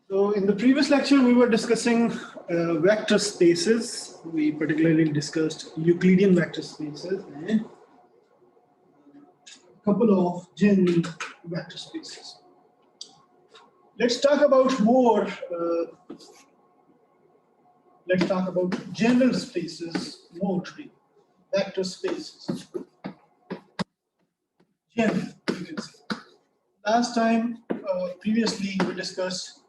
So in the previous lecture, we were discussing vector spaces. We particularly discussed Euclidean vector spaces and a couple of general vector spaces. Let's talk about more. Let's talk about general spaces more today. Vector spaces. General, you can say. Last time, previously, we discussed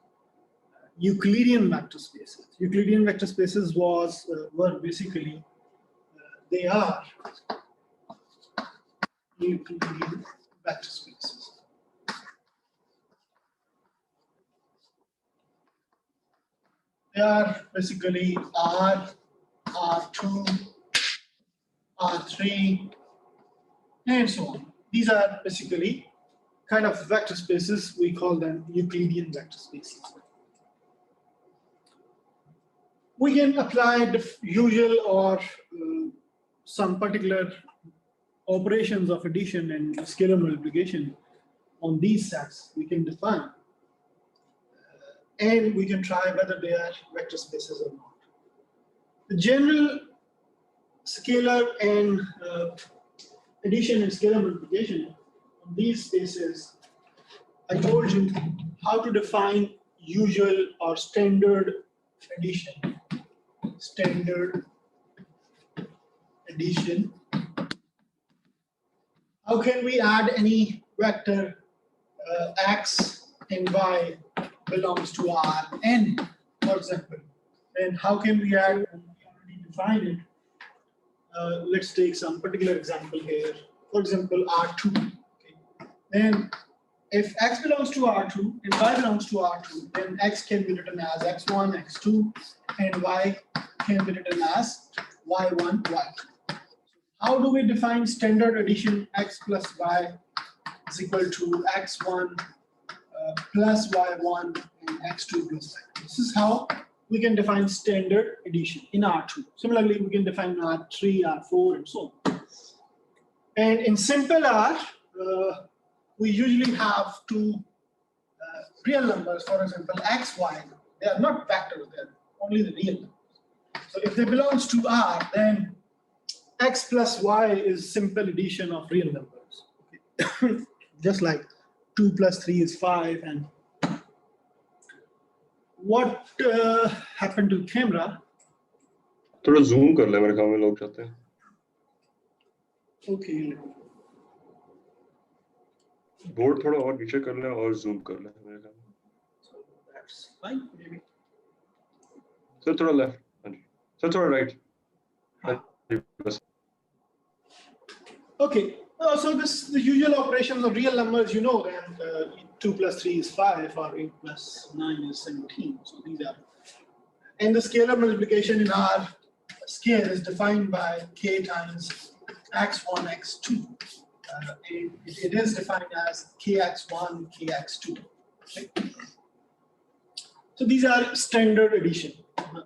Euclidean vector spaces. Euclidean vector spaces were basically they are Euclidean vector spaces. They are basically R, R2, R3, and so on. These are basically kind of vector spaces. We call them Euclidean vector spaces. We can apply the usual or some particular operations of addition and scalar multiplication on these sets. We can define and we can try whether they are vector spaces or not. The general scalar and addition and scalar multiplication on these spaces, I told you how to define usual or standard addition. Standard addition. How can we add any vector x and y belongs to Rn, for example? And how can we add, we already defined it. Let's take some particular example here. For example, R2. Okay. Then if x belongs to R2 and y belongs to R2, then x can be written as x1, x2, and y can be written as y1, y2. How do we define standard addition? X plus y is equal to x1 plus y1 and x2 plus y2. This is how we can define standard addition in R2. Similarly, we can define R3, R4, and so on. And in simple R, we usually have two real numbers. For example, x, y. They are not vectors, they're only the real numbers. So if they belong to R, then x plus y is simple addition of real numbers. Okay. Just like 2 plus 3 is 5. And what happened to camera? थोड़ा zoom कर ले, मेरे ख्याल में लोग चाहते हैं. Okay. Board थोड़ा और नीचे कर ले और zoom कर ले, मेरे ख्याल में. So that's fine, maybe. Sir थोड़ा left, सर थोड़ा right. Okay. So the usual operations of real numbers, you know, and 2 plus 3 is 5, or 8 plus 9 is 17. So these are, and the scalar multiplication in our scale is defined by k times x1, x2. It is defined as kx1, kx2. Okay. So these are standard addition.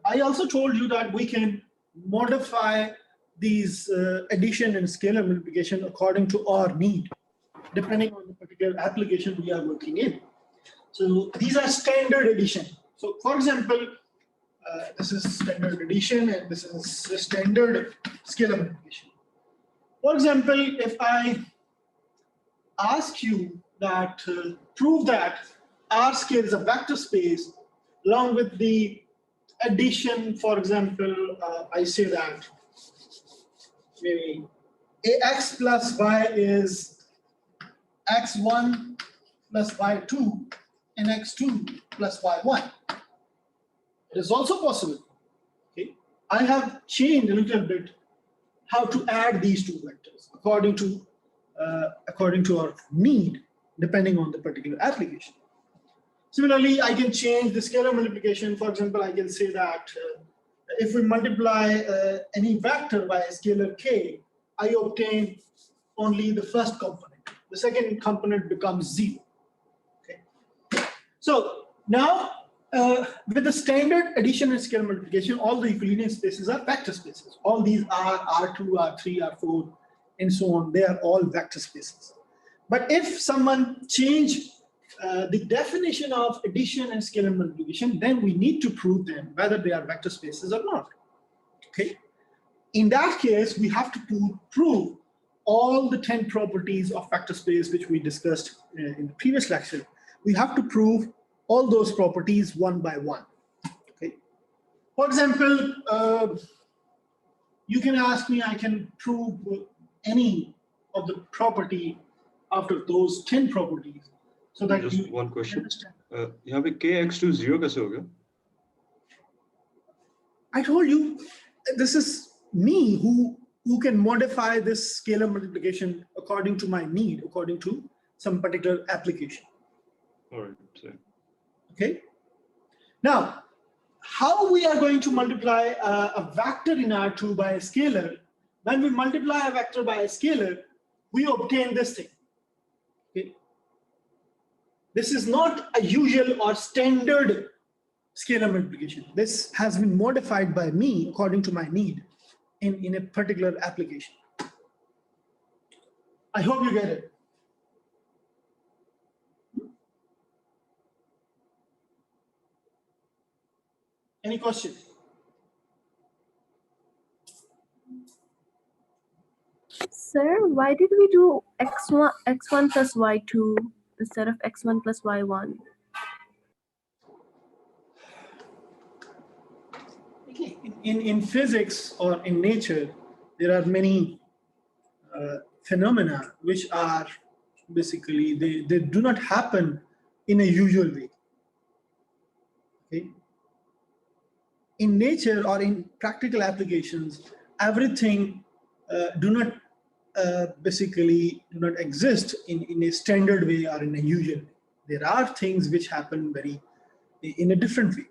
I also told you that we can modify these addition and scalar multiplication according to our need, depending on the particular application we are working in. So these are standard addition. So for example, this is standard addition and this is standard scalar multiplication. For example, if I ask you that prove that R scale is a vector space along with the addition, for example, I say that maybe ax plus y is x1 plus y2 and x2 plus y1. It is also possible. Okay, I have changed a little bit how to add these two vectors according to our need, depending on the particular application. Similarly, I can change the scalar multiplication. For example, I can say that if we multiply any vector by a scalar k, I obtain only the first component. The second component becomes 0. Okay. So now, with the standard addition and scalar multiplication, all the Euclidean spaces are vector spaces. All these are R2, R3, R4, and so on. They are all vector spaces. But if someone change the definition of addition and scalar multiplication, then we need to prove them whether they are vector spaces or not. Okay. In that case, we have to prove all the 10 properties of vector space which we discussed in the previous lecture. We have to prove all those properties one by one. Okay. For example, you can ask me, I can prove any of the property after those 10 properties. So that just one question. यहाँ पे kx2 0 कैसे हो गया? I told you, this is me who can modify this scalar multiplication according to my need, according to some particular application. All right. Same. Okay. Now, how we are going to multiply a vector in R2 by a scalar? When we multiply a vector by a scalar, we obtain this thing. Okay. This is not a usual or standard scalar multiplication. This has been modified by me according to my need in a particular application. I hope you get it. Any questions? Sir, why did we do x1 plus y2 instead of x1 plus y1? In physics or in nature, there are many phenomena which are basically, they do not happen in a usual way. Okay? In nature or in practical applications, everything do not exist in a standard way or in a usual way. There are things which happen in a different way.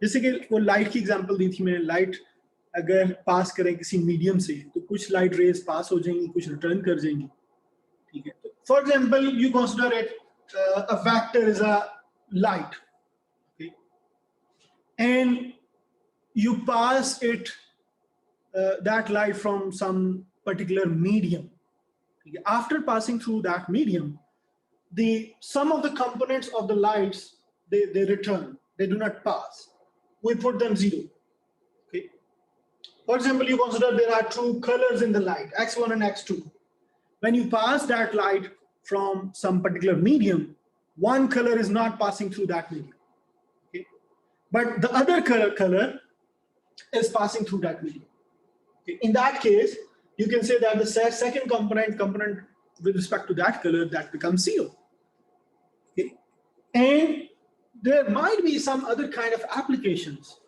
जैसे कि वो light की example दी थी मैंने, light अगर पास करें किसी medium से तो कुछ लाइट रेज पास हो जाएंगी, कुछ रिटर्न कर जाएंगी. ठीक है. For example you consider it a vector is a light, okay, and you pass it that light from some particular medium. Okay. After passing through that medium, some of the components of the lights they return, they do not pass. We put them 0. Okay. For example, you consider there are two colors in the light, x1 and x2. When you pass that light from some particular medium, one color is not passing through that medium. Okay. But the other color is passing through that medium. Okay. In that case, you can say that the second component with respect to that color, that becomes 0. Okay. And there might be some other kind of applications.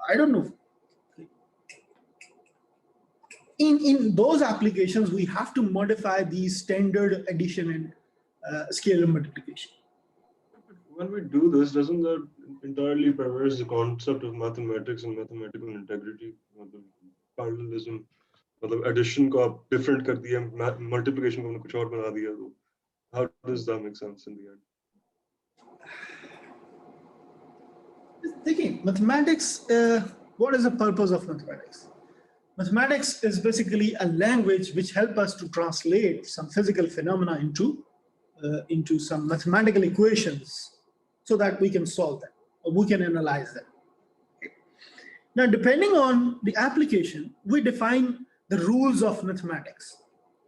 I don't know. In those applications, we have to modify these standard addition and scalar multiplication. When we do this, doesn't that entirely perverse the concept of mathematics and mathematical integrity? Parallelism, addition को आप different कर दिया, multiplication को हमने कुछ और बना दिया, तो how does that make sense in the end? Thinking mathematics, what is the purpose of mathematics? Mathematics is basically a language which helps us to translate some physical phenomena into some mathematical equations so that we can solve them or we can analyze them. Okay. Now, depending on the application, we define the rules of mathematics.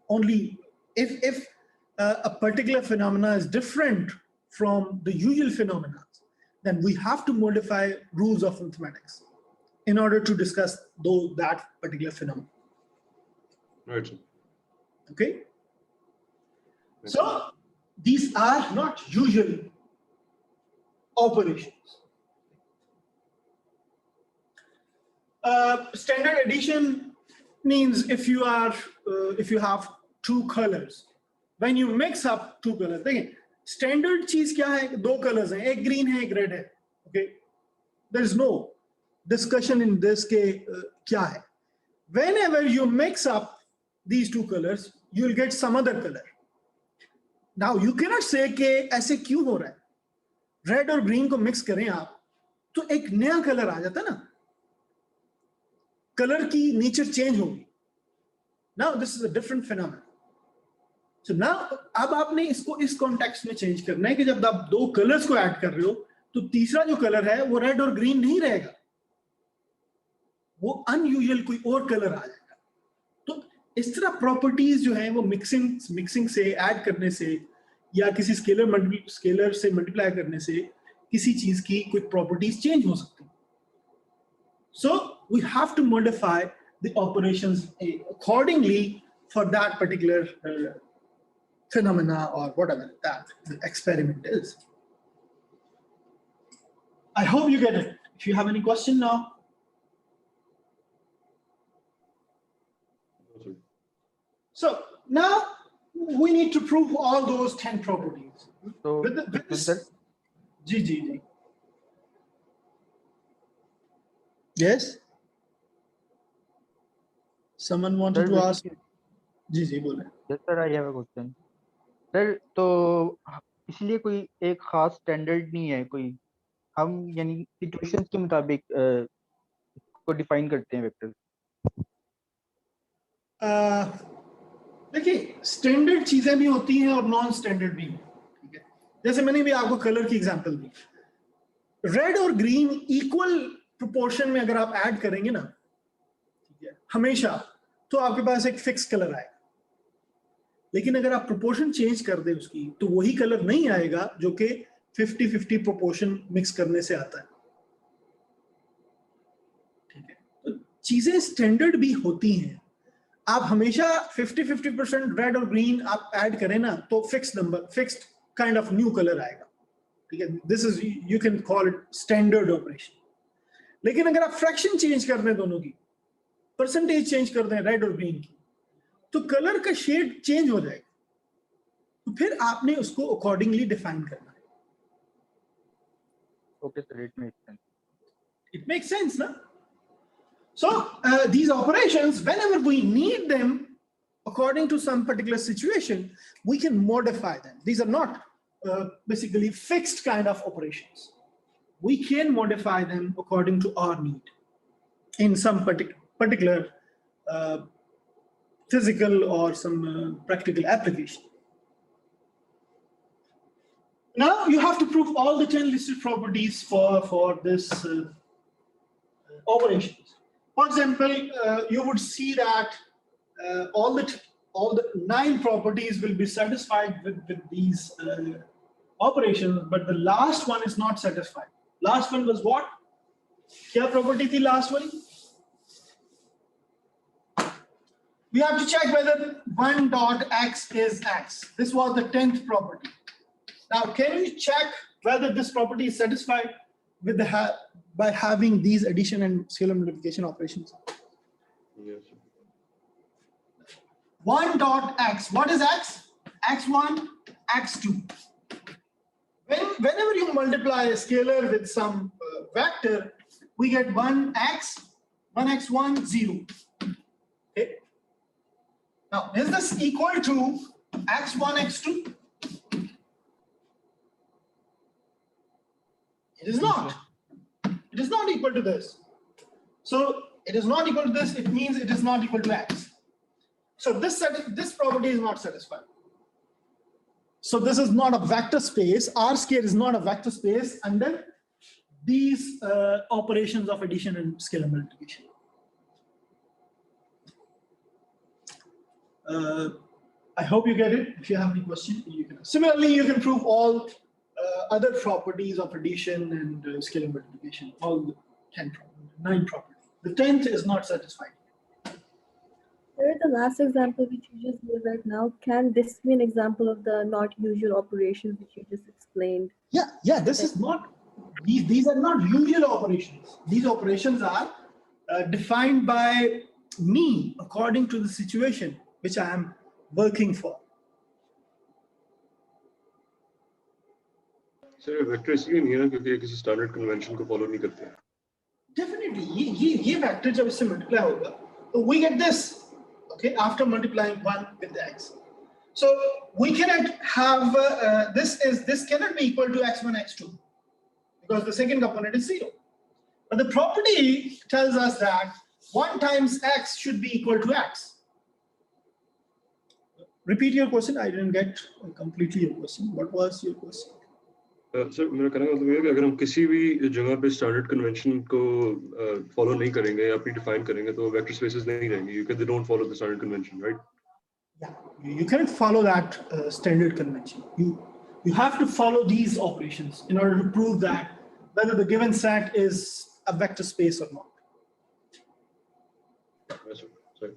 Only if a particular phenomena is different from the usual phenomena, then we have to modify rules of mathematics in order to discuss that particular phenomenon. Right. Okay. So these are not usual operations. Standard addition means if you have two colors, when you mix up two colors, again, standard चीज क्या है? दो colors हैं, एक green है, एक red है. Okay, there is no discussion in this के क्या है. Whenever you mix up these two colors, you will get some other color. Now you cannot say कि ऐसे क्यों हो रहा है? Red और green को mix करें आप, तो एक नया color आ जाता है ना? Color की nature change होगी. Now this is a different phenomenon. So now अब आपने इसको इस कॉन्टेक्स्ट में चेंज करना है कि जब आप दो कलर्स को ऐड कर रहे हो तो तीसरा जो कलर है वो रेड और ग्रीन नहीं रहेगा, वो अनयूजुअल कोई और कलर आ जाएगा। तो इस तरह प्रॉपर्टीज जो है वो मिक्सिंग से, ऐड करने से या किसी स्केलर से मल्टीप्लाई करने से किसी चीज की कोई प्रॉपर्टीज चेंज हो सकती है। So we have to modify the operations accordingly for that particular phenomena or whatever that the experiment is. I hope you get it. If you have any question now. So now we need to prove all those 10 properties. So, with this, जी. Yes? Someone wanted to ask. जी बोले। Yes sir, I have a question. Sir तो इसलिए कोई एक खास standard नहीं है कोई, हम यानी सिचुएशंस के मुताबिक को डिफाइन करते हैं वेक्टर। देखिए स्टैंडर्ड चीजें भी होती हैं और नॉन स्टैंडर्ड भी, ठीक है। जैसे मैंने भी आपको कलर की एग्जांपल दी, रेड और ग्रीन इक्वल प्रोपोर्शन में अगर आप ऐड करेंगे ना, ठीक है, हमेशा, तो आपके पास एक फिक्स कलर आएगा। लेकिन अगर आप प्रोपोर्शन चेंज कर दें उसकी तो वही कलर नहीं आएगा जो कि 50-50 प्रोपोर्शन मिक्स करने से आता है, ठीक है। तो चीजें स्टैंडर्ड भी होती हैं। आप हमेशा 50-50% रेड और ग्रीन आप ऐड करें ना तो fix number, fixed kind of new colour आएगा, ठीक है। This is, you can call it standard operation. लेकिन अगर आप फ्रैक्शन चेंज कर दें, दोनों की परसेंटेज चेंज कर दें रेड और ग्रीन की, तो कलर का शेड चेंज हो जाएगा, तो फिर आपने उसको अकॉर्डिंगली डिफाइन करना है। Okay sir, it makes sense. It makes sense, na? So these operations, whenever we need them according to some particular situation, we can modify them. These are not basically fixed kind of operations. We can modify them according to our need in some particular physical or some practical application. Now you have to prove all the 10 listed properties for this operations. For example, you would see that all the 9 properties will be satisfied with these operations, but the last one is not satisfied. Last one was what? Kya property thi last one? We have to check whether 1 dot x is x. This was the 10th property. Now, can we check whether this property is satisfied with by having these addition and scalar multiplication operations? Yes. 1 dot x. What is x? x1, x2. Whenever you multiply a scalar with some vector, we get 1x, 1x1, 0. Okay. Now, is this equal to x1, x2? It is not. It is not equal to this. So it is not equal to this. It means it is not equal to x. So this property is not satisfied. So this is not a vector space. R square is not a vector space under these operations of addition and scalar multiplication. I hope you get it. If you have any question, you can. Similarly, you can prove all other properties of addition and scalar multiplication, all the 10 properties, 9 properties. The 10th is not satisfied. Sir, the last example which you just gave right now, can this be an example of the not usual operations which you just explained? Yeah, this is not, these are not usual operations. These operations are defined by me according to the situation which I am working for. Sir ये vector इसलिए नहीं है ना क्योंकि ये किसी standard convention को follow नहीं करते हैं। Definitely, ये वेक्टर जब इससे मल्टीप्लाई होगा तो we get this, okay, after multiplying 1 with the x. So we cannot have this cannot be equal to x1, x2 because the second component is 0. But the property tells us that 1 times x should be equal to x. repeat your question. I didn't get completely your question. What was your question? Sir मेरा कहने का मतलब ये है कि अगर हम किसी भी जगह पे स्टैंडर्ड कन्वेंशन को फॉलो नहीं करेंगे या अपनी डिफाइन करेंगे तो वेक्टर स्पेसेस नहीं रहेंगे क्योंकि they don't follow the standard convention, right? Yeah, you can't follow that standard convention. You have to follow these operations in order to prove that whether the given set is a vector space or not. Yes, sir. Sorry.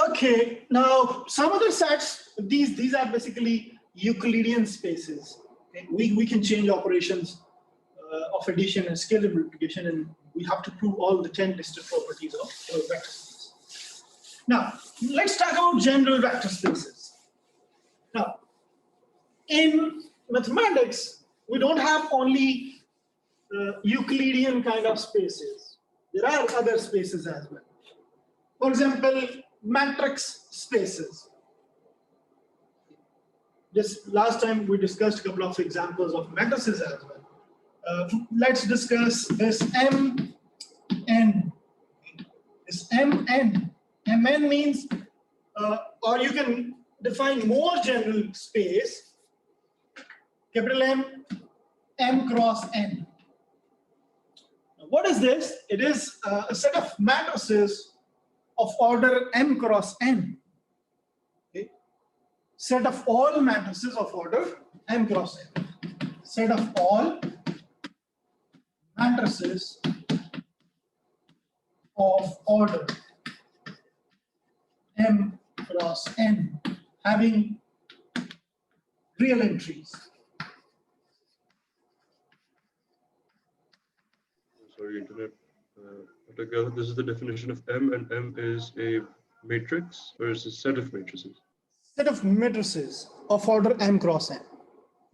Okay, now some other sets, these are basically Euclidean spaces. Okay? We can change operations of addition and scalar multiplication, and we have to prove all the 10 listed properties of vector space. Now, let's talk about general vector spaces. Now, in mathematics, we don't have only Euclidean kind of spaces. There are other spaces as well. For example, matrix spaces. Just last time we discussed a couple of examples of matrices as well. Let's discuss this MN. This MN. MN means, or you can define more general space, capital M, M cross N. Now, what is this? It is a set of matrices of order M cross N. Okay? Set of all matrices of order M cross N. Set of all matrices of order M cross N having real entries. Sorry, internet. Together, this is the definition of M, and M is a matrix or is a set of matrices. Set of matrices of order M cross N.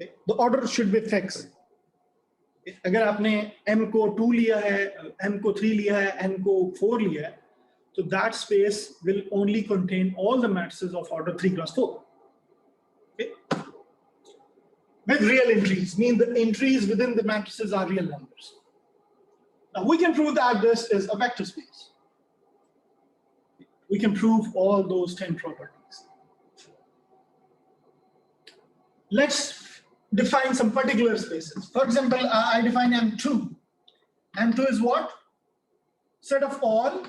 Okay? The order should be fixed. अगर आपने M को 2 लिया है, M को 3 लिया है, N को 4 लिया है, so that space will only contain all the matrices of order 3 cross 4. Okay? With real entries, mean the entries within the matrices are real numbers. Now we can prove that this is a vector space. We can prove all those 10 properties. Let's define some particular spaces. For example, I define M2. M2 is what? Set of all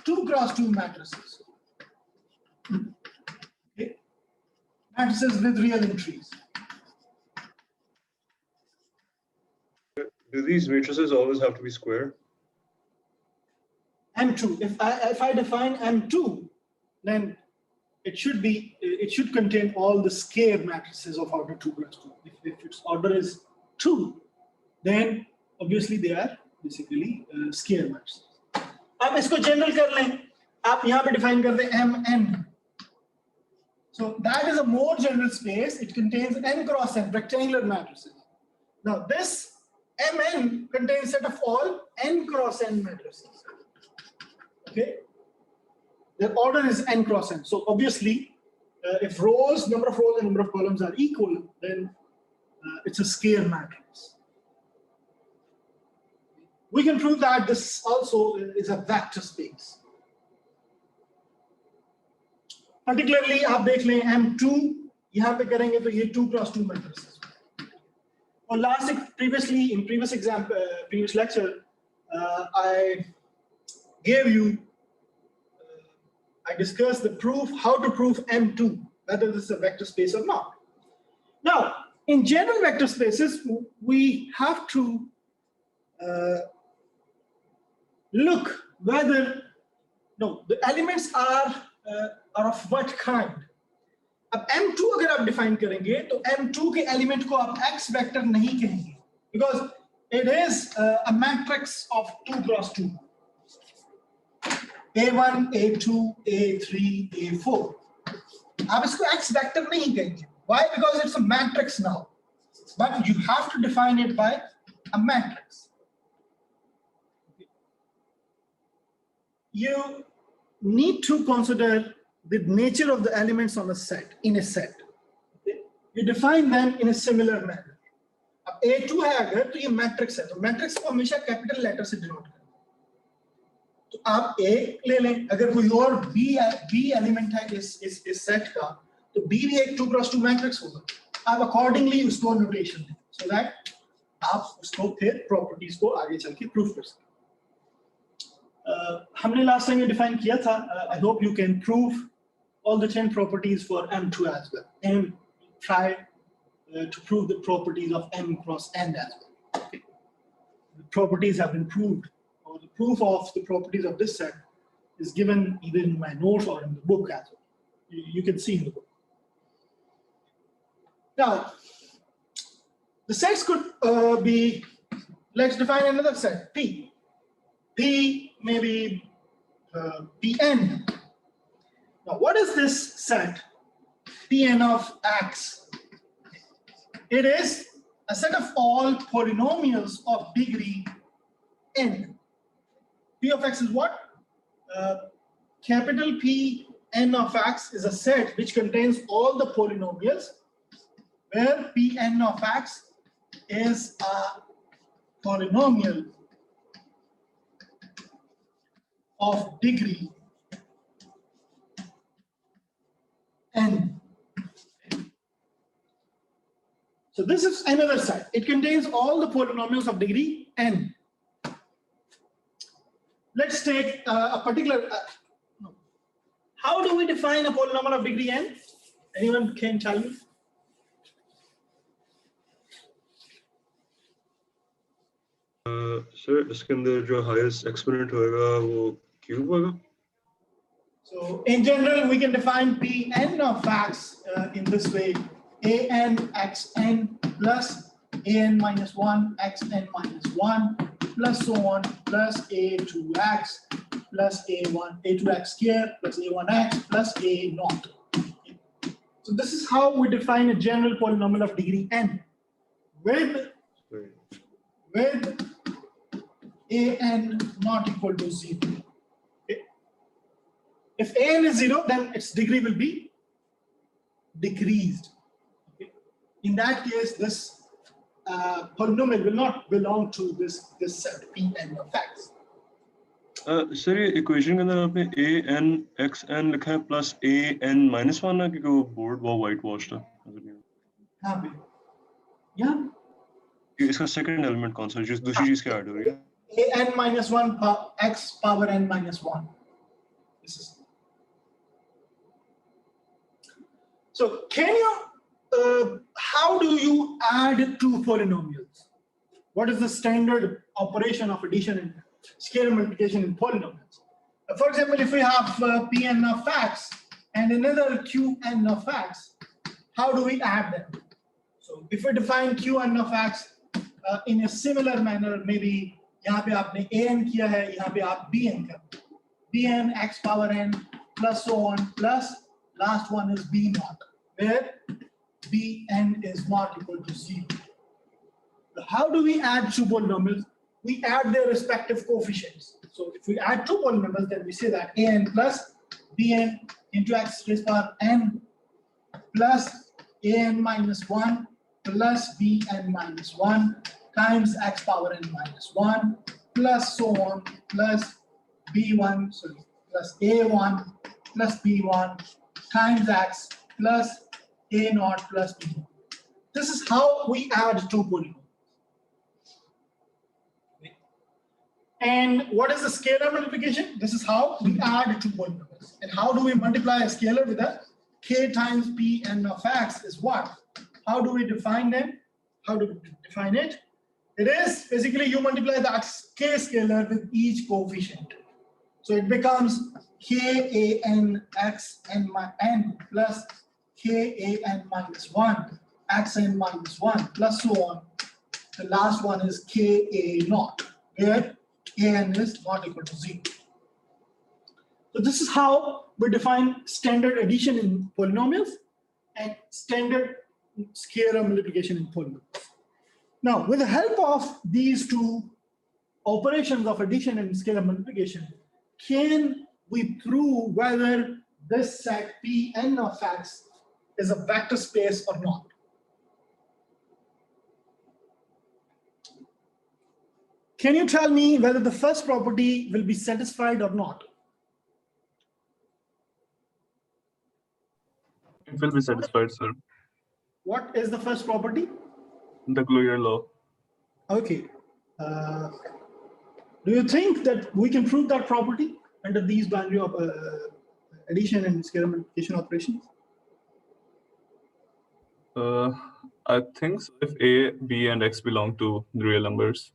2 cross 2 matrices. Okay. Matrices with real entries. Do these matrices always have to be square? M2. If I define M2, then it should contain all the square matrices of order 2 plus 2. If its order is 2, then obviously they are basically square matrices. आप इसको general कर लें, आप यहाँ पे define कर दें MN. So that is a more general space. It contains N cross N rectangular matrices. Now this MN contains set of all N cross N matrices. Okay. Their order is N cross N. So obviously, if number of rows and number of columns are equal, then it's a square matrix. We can prove that this also is a vector space. Particularly, आप देख लें M2 यहाँ पे करेंगे तो ये 2 cross 2 matrices. और in previous lecture, I gave you. I discussed the proof, how to prove M2, whether this is a vector space or not. Now, in general vector spaces, we have to look whether, the elements are of what kind. अब M2 अगर आप define करेंगे, तो M2 के element को आप X vector नहीं कहेंगे, because it is a matrix of 2 cross 2. A1, A2, A3, A4. आप इसको X vector नहीं कहेंगे. Why? Because it's a matrix now. But you have to define it by a matrix. You need to consider the nature of the elements on a set, in a set. Okay? You define them in a similar manner. अब A2 है अगर तो ये matrix है, तो matrix को हमेशा capital letter से denote करना. तो आप A ले लें, अगर कोई और B एलिमेंट है इस सेट का, तो B भी एक 2 क्रॉस 2 मैट्रिक्स होगा। आप अकॉर्डिंगली उसको नोटेशन दें, सो दैट आप उसको फिर प्रॉपर्टीज को आगे चल के प्रूव कर सकें। हमने लास्ट टाइम ये डिफाइन किया था, I hope you can prove all the 10 properties for M2 as well, and try to prove the properties of M cross N as well. Okay. The properties have been proved, or the proof of the properties of this set is given either in my notes or in the book as well. You can see in the book. Now, the sets could be, let's define another set, P. P may be Pn. Now, what is this set, Pn of x? It is a set of all polynomials of degree n. P of x is what? Capital P n of x is a set which contains all the polynomials where Pn of x is a polynomial of degree n. So this is another set. It contains all the polynomials of degree n. Let's take a particular. How do we define a polynomial of degree n? Anyone can tell me? Sir, इसके अंदर जो highest exponent होएगा वो cube होगा? So in general, we can define Pn of x in this way: an xn plus an minus 1 xn minus 1 plus so on plus a2x plus a2x square plus a1x plus a naught. So this is how we define a general polynomial of degree n with an not equal to 0. If an is 0, then its degree will be decreased. Okay. In that case, this polynomial will not belong to this set Pn of x. Sir ये equation के अंदर आपने an xn लिखा है plus an minus 1 है क्योंकि वो board वो वाइट वॉश्ड है। हाँ भी, yeah. इसका सेकंड एलिमेंट कौन सा है? दूसरी चीज क्या ऐड हो रही है? an minus 1 x power n minus 1. This is. So can you, how do you add two polynomials? What is the standard operation of addition and scalar multiplication in polynomials? For example, if we have Pn of x and another Qn of x, how do we add them? So if we define Qn of x in a similar manner, maybe यहाँ पे आपने an किया है, यहाँ पे आप bn कर, bn x power n plus so on plus last one is b naught, where bn is not equal to 0. How do we add two polynomials? We add their respective coefficients. So if we add two polynomials, then we say that an plus bn into x raised power n plus an minus 1 plus bn minus 1 times x power n minus 1 plus so on plus plus a1 plus b1 times x plus a naught plus b naught. This is how we add two polynomials. And what is the scalar multiplication? This is how we add two polynomials. And how do we multiply a scalar with a k times Pn of x is what? How do we define them? How do we define it? It is basically you multiply that k scalar with each coefficient. So it becomes kan x n plus kan minus 1 xn minus 1 plus so on. The last one is ka naught, where an is not equal to 0. So this is how we define standard addition in polynomials and standard scalar multiplication in polynomials. Now, with the help of these two operations of addition and scalar multiplication, can we prove whether this set Pn of x is a vector space or not? Can you tell me whether the first property will be satisfied or not? It will be satisfied, sir. What is the first property? The Euclidean law. Okay. Do you think that we can prove that property under these binary addition and scalar multiplication operations? I think so, if A, B, and X belong to the real numbers.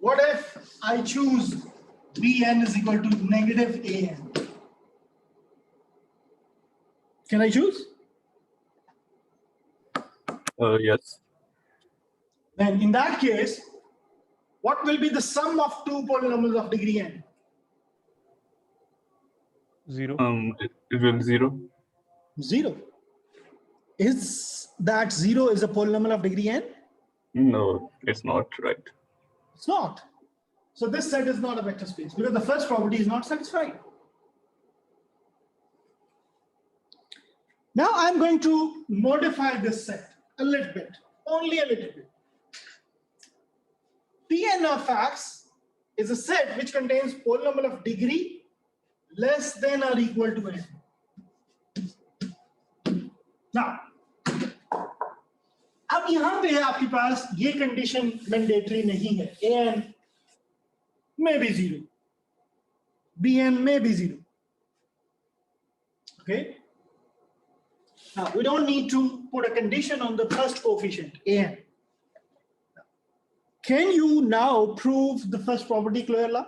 What if I choose Bn is equal to negative An? Can I choose? Yes. Then in that case, what will be the sum of two polynomials of degree n? 0. It will be 0. 0. Is that 0 is a polynomial of degree n? No, it's not right. It's not. So this set is not a vector space because the first property is not satisfied. Now I'm going to modify this set a little bit, only a little bit. Pn of x is a set which contains polynomial of degree less than or equal to n. Now, अब यहाँ पे है आपके पास ये condition mandatory नहीं है. an may be 0, bn may be 0. Okay. Now we don't need to put a condition on the first coefficient an. Can you now prove the first property clearly?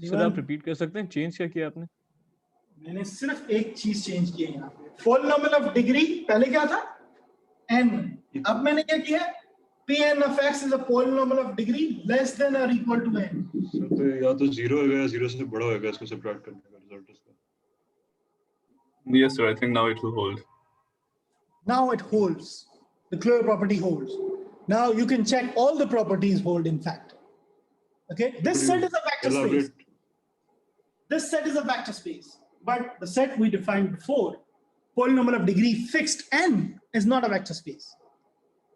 Sir आप repeat कर सकते हैं change क्या किया आपने? मैंने सिर्फ एक चीज चेंज की है यहाँ पे. पोलिनोमियल ऑफ डिग्री पहले क्या था? n. अब मैंने क्या किया? Pn of x is a polynomial of degree less than or equal to n. तो या तो 0 होगा या 0 से बड़ा होगा इसको सबट्रैक्ट करने का रिजल्ट इसका. Yes, sir. I think now it will hold. Now it holds. The clear property holds. Now you can check all the properties hold in fact. Okay, this set is a vector space. This set is a vector space, but the set we defined before, polynomial of degree fixed n, is not a vector space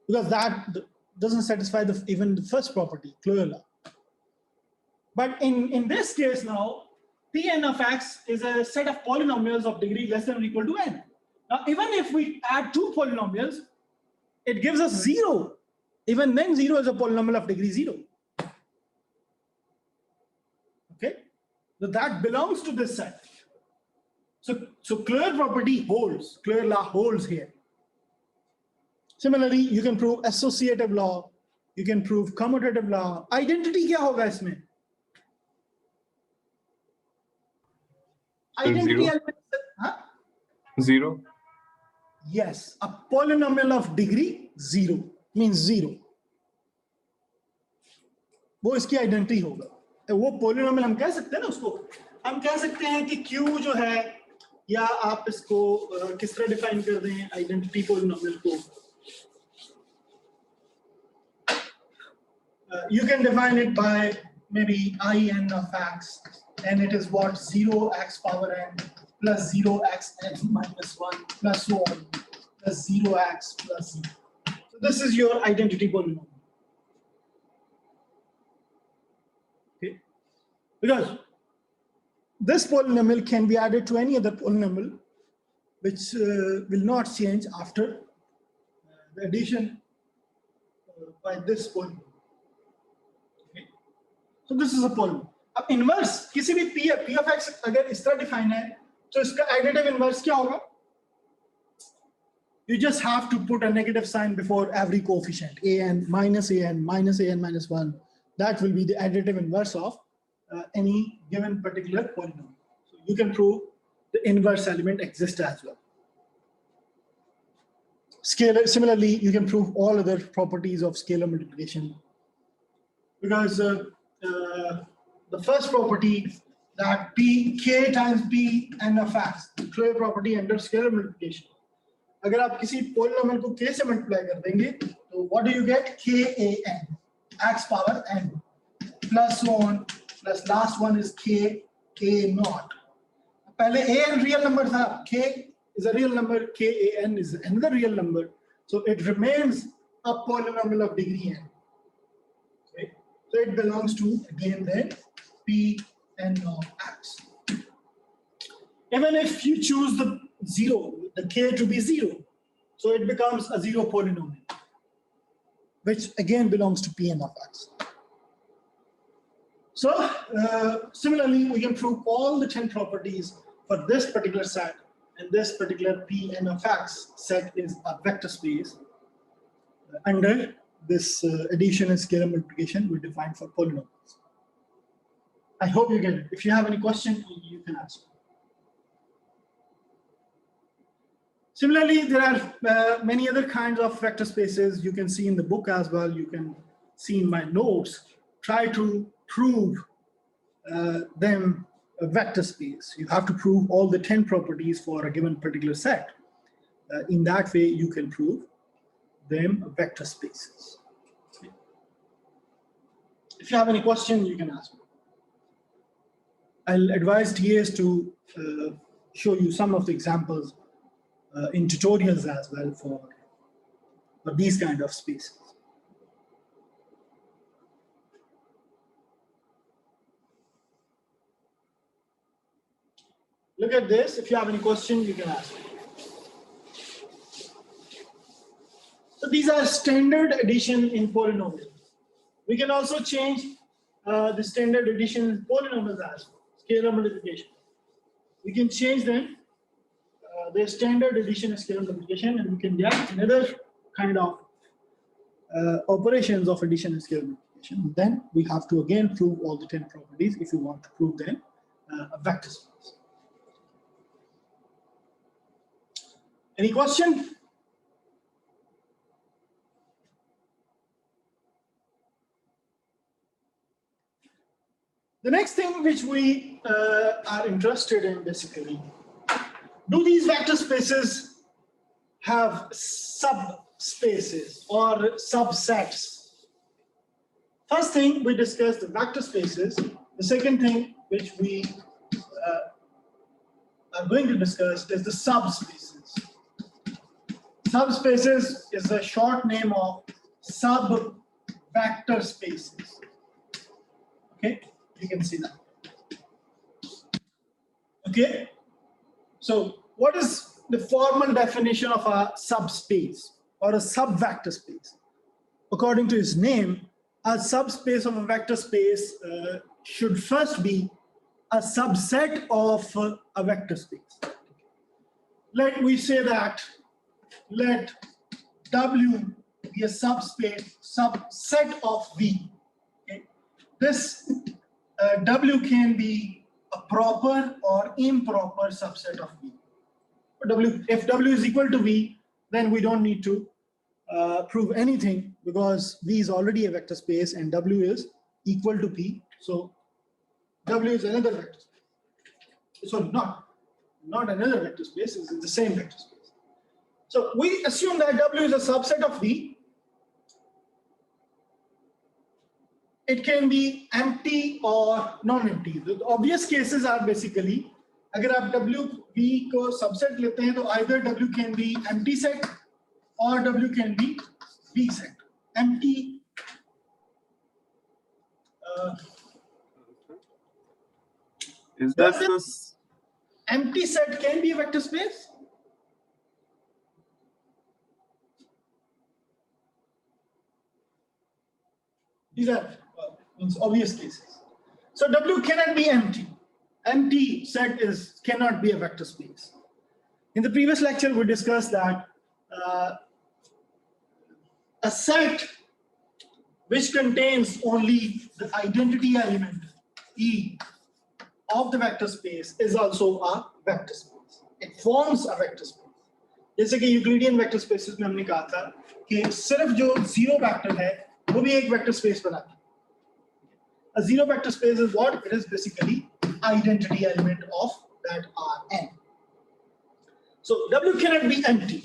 because that doesn't satisfy even the first property, clearly. But in this case now, Pn of x is a set of polynomials of degree less than or equal to n. Now, even if we add two polynomials, it gives us 0. Even then, 0 is a polynomial of degree 0. Okay, so that belongs to this set. So clear property holds, clear law holds here. Similarly, you can prove associative law, you can prove commutative law. Identity क्या होगा इसमें? Identity element, huh? 0. Yes, a polynomial of degree 0 means 0. वो इसकी identity होगा. वो polynomial हम कह सकते हैं ना उसको. हम कह सकते हैं कि Q जो है, या आप इसको किस तरह डिफाइन कर दें आइडेंटिटी पोलिनोमियल को. You can define it by maybe in of x, and it is what 0x power n plus 0xn minus 1 plus so on plus 0x plus 0. So this is your identity polynomial. Okay, because this polynomial can be added to any other polynomial which will not change after the addition by this polynomial. Okay, so this is a polynomial. अब inverse किसी भी p of x अगर इस तरह define है तो इसका additive inverse क्या होगा? You just have to put a negative sign before every coefficient, an minus 1. That will be the additive inverse of any given particular polynomial. So you can prove the inverse element exists as well. Scalar, similarly, you can prove all other properties of scalar multiplication because the first property that k times p n of x, the clear property under scalar multiplication. अगर आप किसी polynomial को k से multiply कर देंगे, तो what do you get? K-A-N, x power n, plus so on, plus last one is k, k naught. पहले a n real number था, k is a real number, Kan is another real number. So it remains a polynomial of degree n. Okay? So it belongs to, again, then Pn of x. Even if you choose the k to be 0, so it becomes a 0 polynomial, which again belongs to Pn of x. So similarly, we can prove all the 10 properties for this particular set, and this particular Pn of x set is a vector space under this addition and scalar multiplication we defined for polynomials. I hope you get it. If you have any question, you can ask. Similarly, there are many other kinds of vector spaces you can see in the book as well. You can see in my notes. Try to prove them a vector space. You have to prove all the 10 properties for a given particular set. In that way, you can prove them vector spaces. If you have any question, you can ask me. I'll advise TAs to show you some of the examples in tutorials as well for these kind of spaces. Look at this. If you have any question, you can ask. So these are standard addition in polynomials. We can also change the standard addition in polynomials as well. Scalar multiplication. We can change them. The standard addition is scalar multiplication, and we can get another kind of operations of addition and scalar multiplication. Then we have to again prove all the 10 properties if you want to prove them a vector space. Any question? The next thing which we are interested in basically, do these vector spaces have subspaces or subsets? First thing we discussed the vector spaces. The second thing which we are going to discuss is the subspaces. Subspaces is a short name of sub-vector spaces. Okay, you can see that. Okay, so what is the formal definition of a subspace or a sub-vector space? According to its name, a subspace of a vector space should first be a subset of a vector space. Let me say that let W be a subset of V. Okay? This W can be a proper or improper subset of V. If W is equal to V, then we don't need to prove anything because V is already a vector space and W is equal to P. So W is another vector space. So not another vector space, it's the same vector space. So we assume that W is a subset of V. It can be empty or non-empty. The obvious cases are basically, अगर आप W V को subset लेते हैं तो either W can be empty set or W can be V set. Empty. Is that this? Empty set can be a vector space? These are obvious cases. So W cannot be empty. Empty set cannot be a vector space. In the previous lecture, we discussed that a set which contains only the identity element E of the vector space is also a vector space. It forms a vector space. जैसे कि Euclidean vector spaces में हमने कहा था कि सिर्फ जो zero vector है वो भी एक vector space बनाता है. A zero vector space is what? It is basically identity element of that Rn. So W cannot be empty.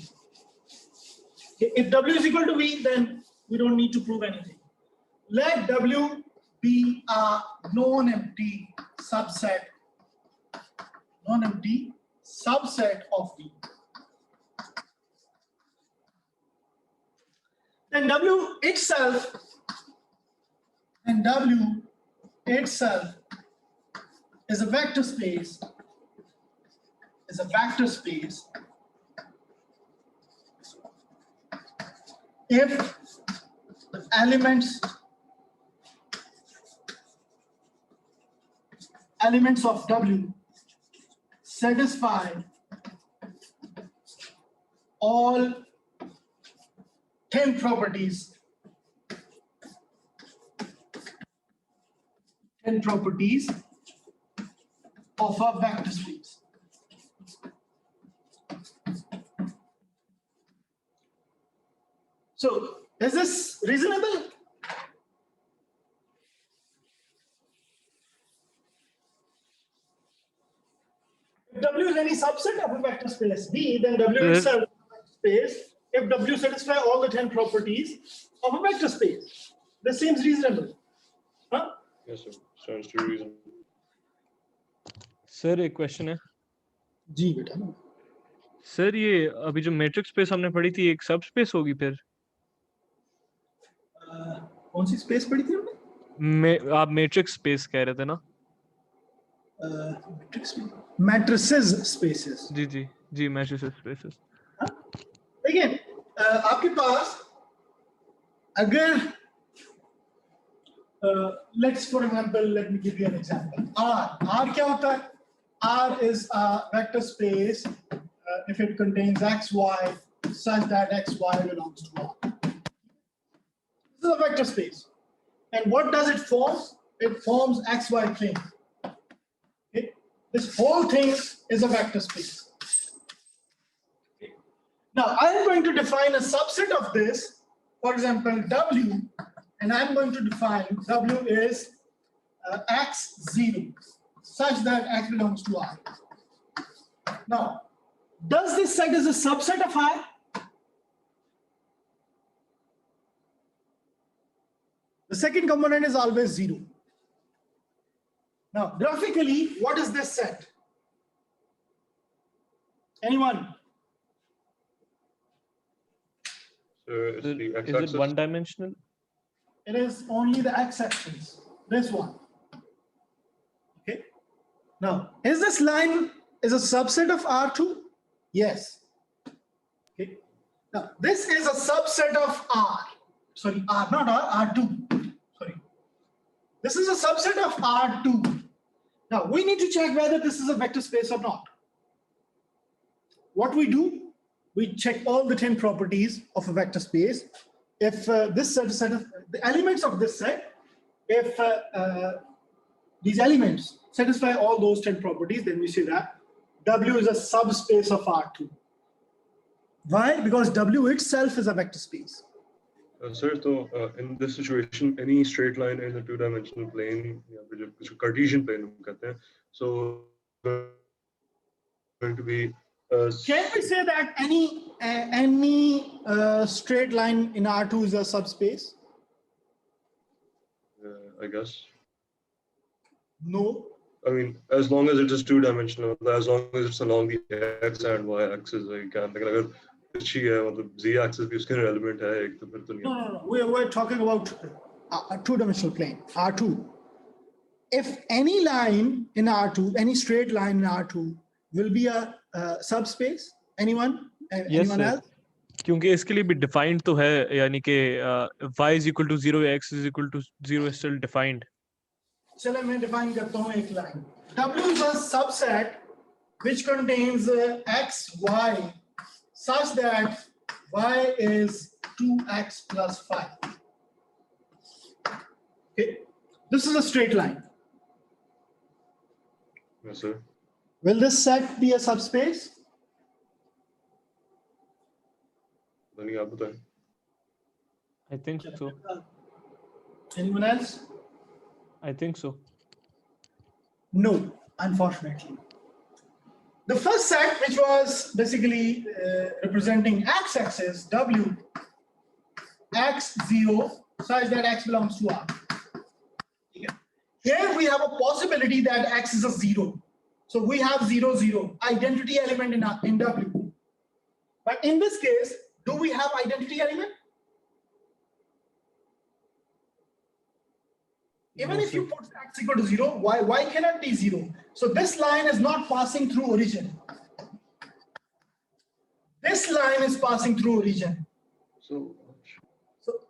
If W is equal to V, then we don't need to prove anything. Let W be a non-empty subset of V. And W itself is a vector space. If the elements of W satisfy all 10 properties of a vector space. So, is this reasonable? If W is any subset of a vector space V, then W itself is a vector space if W satisfies all the 10 properties of a vector space. This seems reasonable. Huh? Yes, sir. Sounds too reasonable. Sir एक question है जी बेटा ना sir ये अभी जो matrix space हमने पढ़ी थी एक सब स्पेस होगी फिर कौन सी स्पेस पढ़ी थी हमने आप मैट्रिक्स स्पेस कह रहे थे ना मैट्रिसेस स्पेसेस जी जी जी मैट्रिसेस स्पेसेस देखिए आपके पास अगर let's for example let me give you an example R क्या होता है R is a vector space if it contains xy such that xy belongs to R. This is a vector space and what does it form? It forms xy plane. Okay? This whole thing is a vector space. Okay? Now I am going to define a subset of this, for example W, and I'm going to define W is x0 such that x belongs to R. Now, does this set as a subset of R? The second component is always 0. Now, graphically, what is this set? Anyone? So it's the is x-axis. it one dimensional It is only the x-axis, this one. Okay. Now, is this line is a subset of R2? Yes. Okay. Now, this is a subset of R. Sorry, R, not R, R2. Sorry. This is a subset of R2. Now, we need to check whether this is a vector space or not. What we do, we check all the 10 properties of a vector space. If this set of the elements of this set, if these elements satisfy all those 10 properties, then we say that W is a subspace of R2. Why? Because W itself is a vector space. Sir, so in this situation, any straight line in a two-dimensional plane, which Cartesian plane, so going to be. Can we say that any straight line in R2 is a subspace? I guess. No. I mean, as long as it is two-dimensional, as long as it's along the x and y axis, I can. Like, z-axis भी उसके relevant है एक तो फिर तो नहीं. No. We're talking about a two-dimensional plane, R2. If any line in R2, any straight line in R2 will be a subspace, anyone? Anyone else? क्योंकि इसके लिए भी defined तो है यानी कि y is equal to 0 x is equal to 0 is still defined. चलो मैं define करता हूँ एक line. W is a subset which contains x, y such that y is 2x plus 5. Okay, this is a straight line. Yes, sir. Will this set be a subspace? नहीं आप बताएं. I think so. Anyone else? I think so. No, unfortunately. The first set, which was basically representing x-axis, W, x0, such that x belongs to R. Here we have a possibility that x is a 0. So we have 0, 0, identity element in W. But in this case, do we have identity element? Even if you put x equal to 0, y cannot be 0. So this line is not passing through origin. This line is passing through origin. So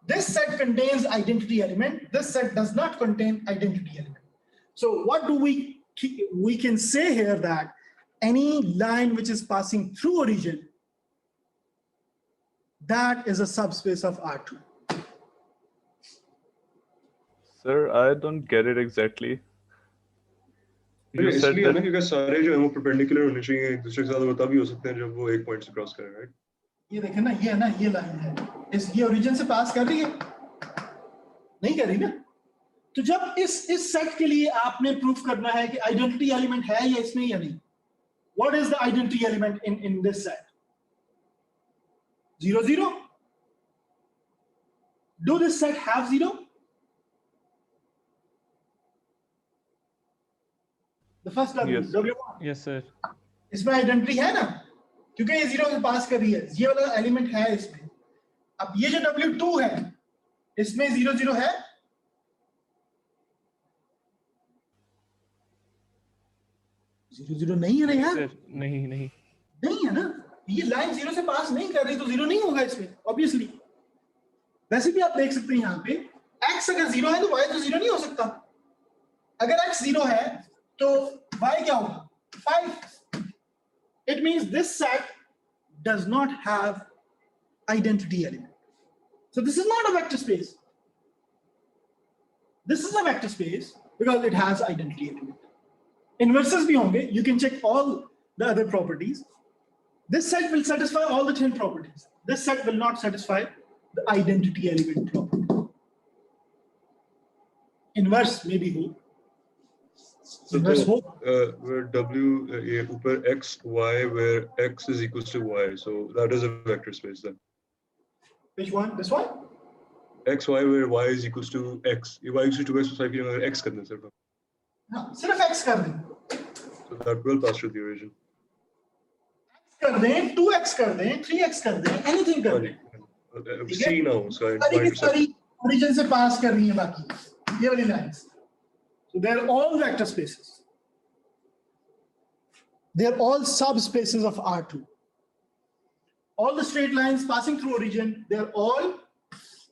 this set contains identity element. This set does not contain identity element. So what do we can say here that any line which is passing through origin, that is a subspace of R2. Sir, I don't get it exactly. You said इसलिए है ना that क्योंकि सारे जो है वो perpendicular होने चाहिए एक दूसरे के साथ, वो तभी हो सकते हैं जब वो एक पॉइंट से क्रॉस करें, राइट? ये देखें ना, ये है ना, ये लाइन है, ये ओरिजिन से पास कर रही है, नहीं कर रही ना? तो जब इस सेट के लिए आपने प्रूफ करना है कि आइडेंटिटी एलिमेंट है या इसमें या नहीं, what is the identity element in this set? 0 0. Do this set have 0? The first W, Yes. W1. Yes, sir. इसमें आइडेंटिटी है ना, क्योंकि ये 0 से पास कर रही है, ये वाला एलिमेंट है इसमें. अब ये जो W2 है, इसमें 0 0 है? जीरो जीरो नहीं है ना यार? Sir, नहीं नहीं. नहीं है ना, ये लाइन 0 से पास नहीं कर रही तो 0 नहीं होगा इसमें, ऑब्वियसली. वैसे भी आप देख सकते हैं यहाँ पे x अगर 0 है तो y तो 0 नहीं हो सकता. अगर x 0 है तो y क्या होगा? 5. It means this set does not have identity element. So this is not a vector space. This is a vector space because it has identity element. Inverses भी होंगे. You can check all the other properties. This set will satisfy all the 10 properties. This set will not satisfy the identity element property. Inverse maybe हो. So Inverse हो. where W ऊपर x y where x is equals to y, so that is a vector space then. Which one? This one? X y where y is equals to x. y equals to 2x plus 5 की जगह x करना है सिर्फ. हाँ, सिर्फ x कर दें. So that will pass through the origin. X कर दें, 2x कर दें, 3x कर दें, anything कर दें. C now, so I सारी की intercept. सारी origin से पास कर रही है बाकी ये वाली lines. So they are all vector spaces. They are all subspaces of R2. All the straight lines passing through origin, they are all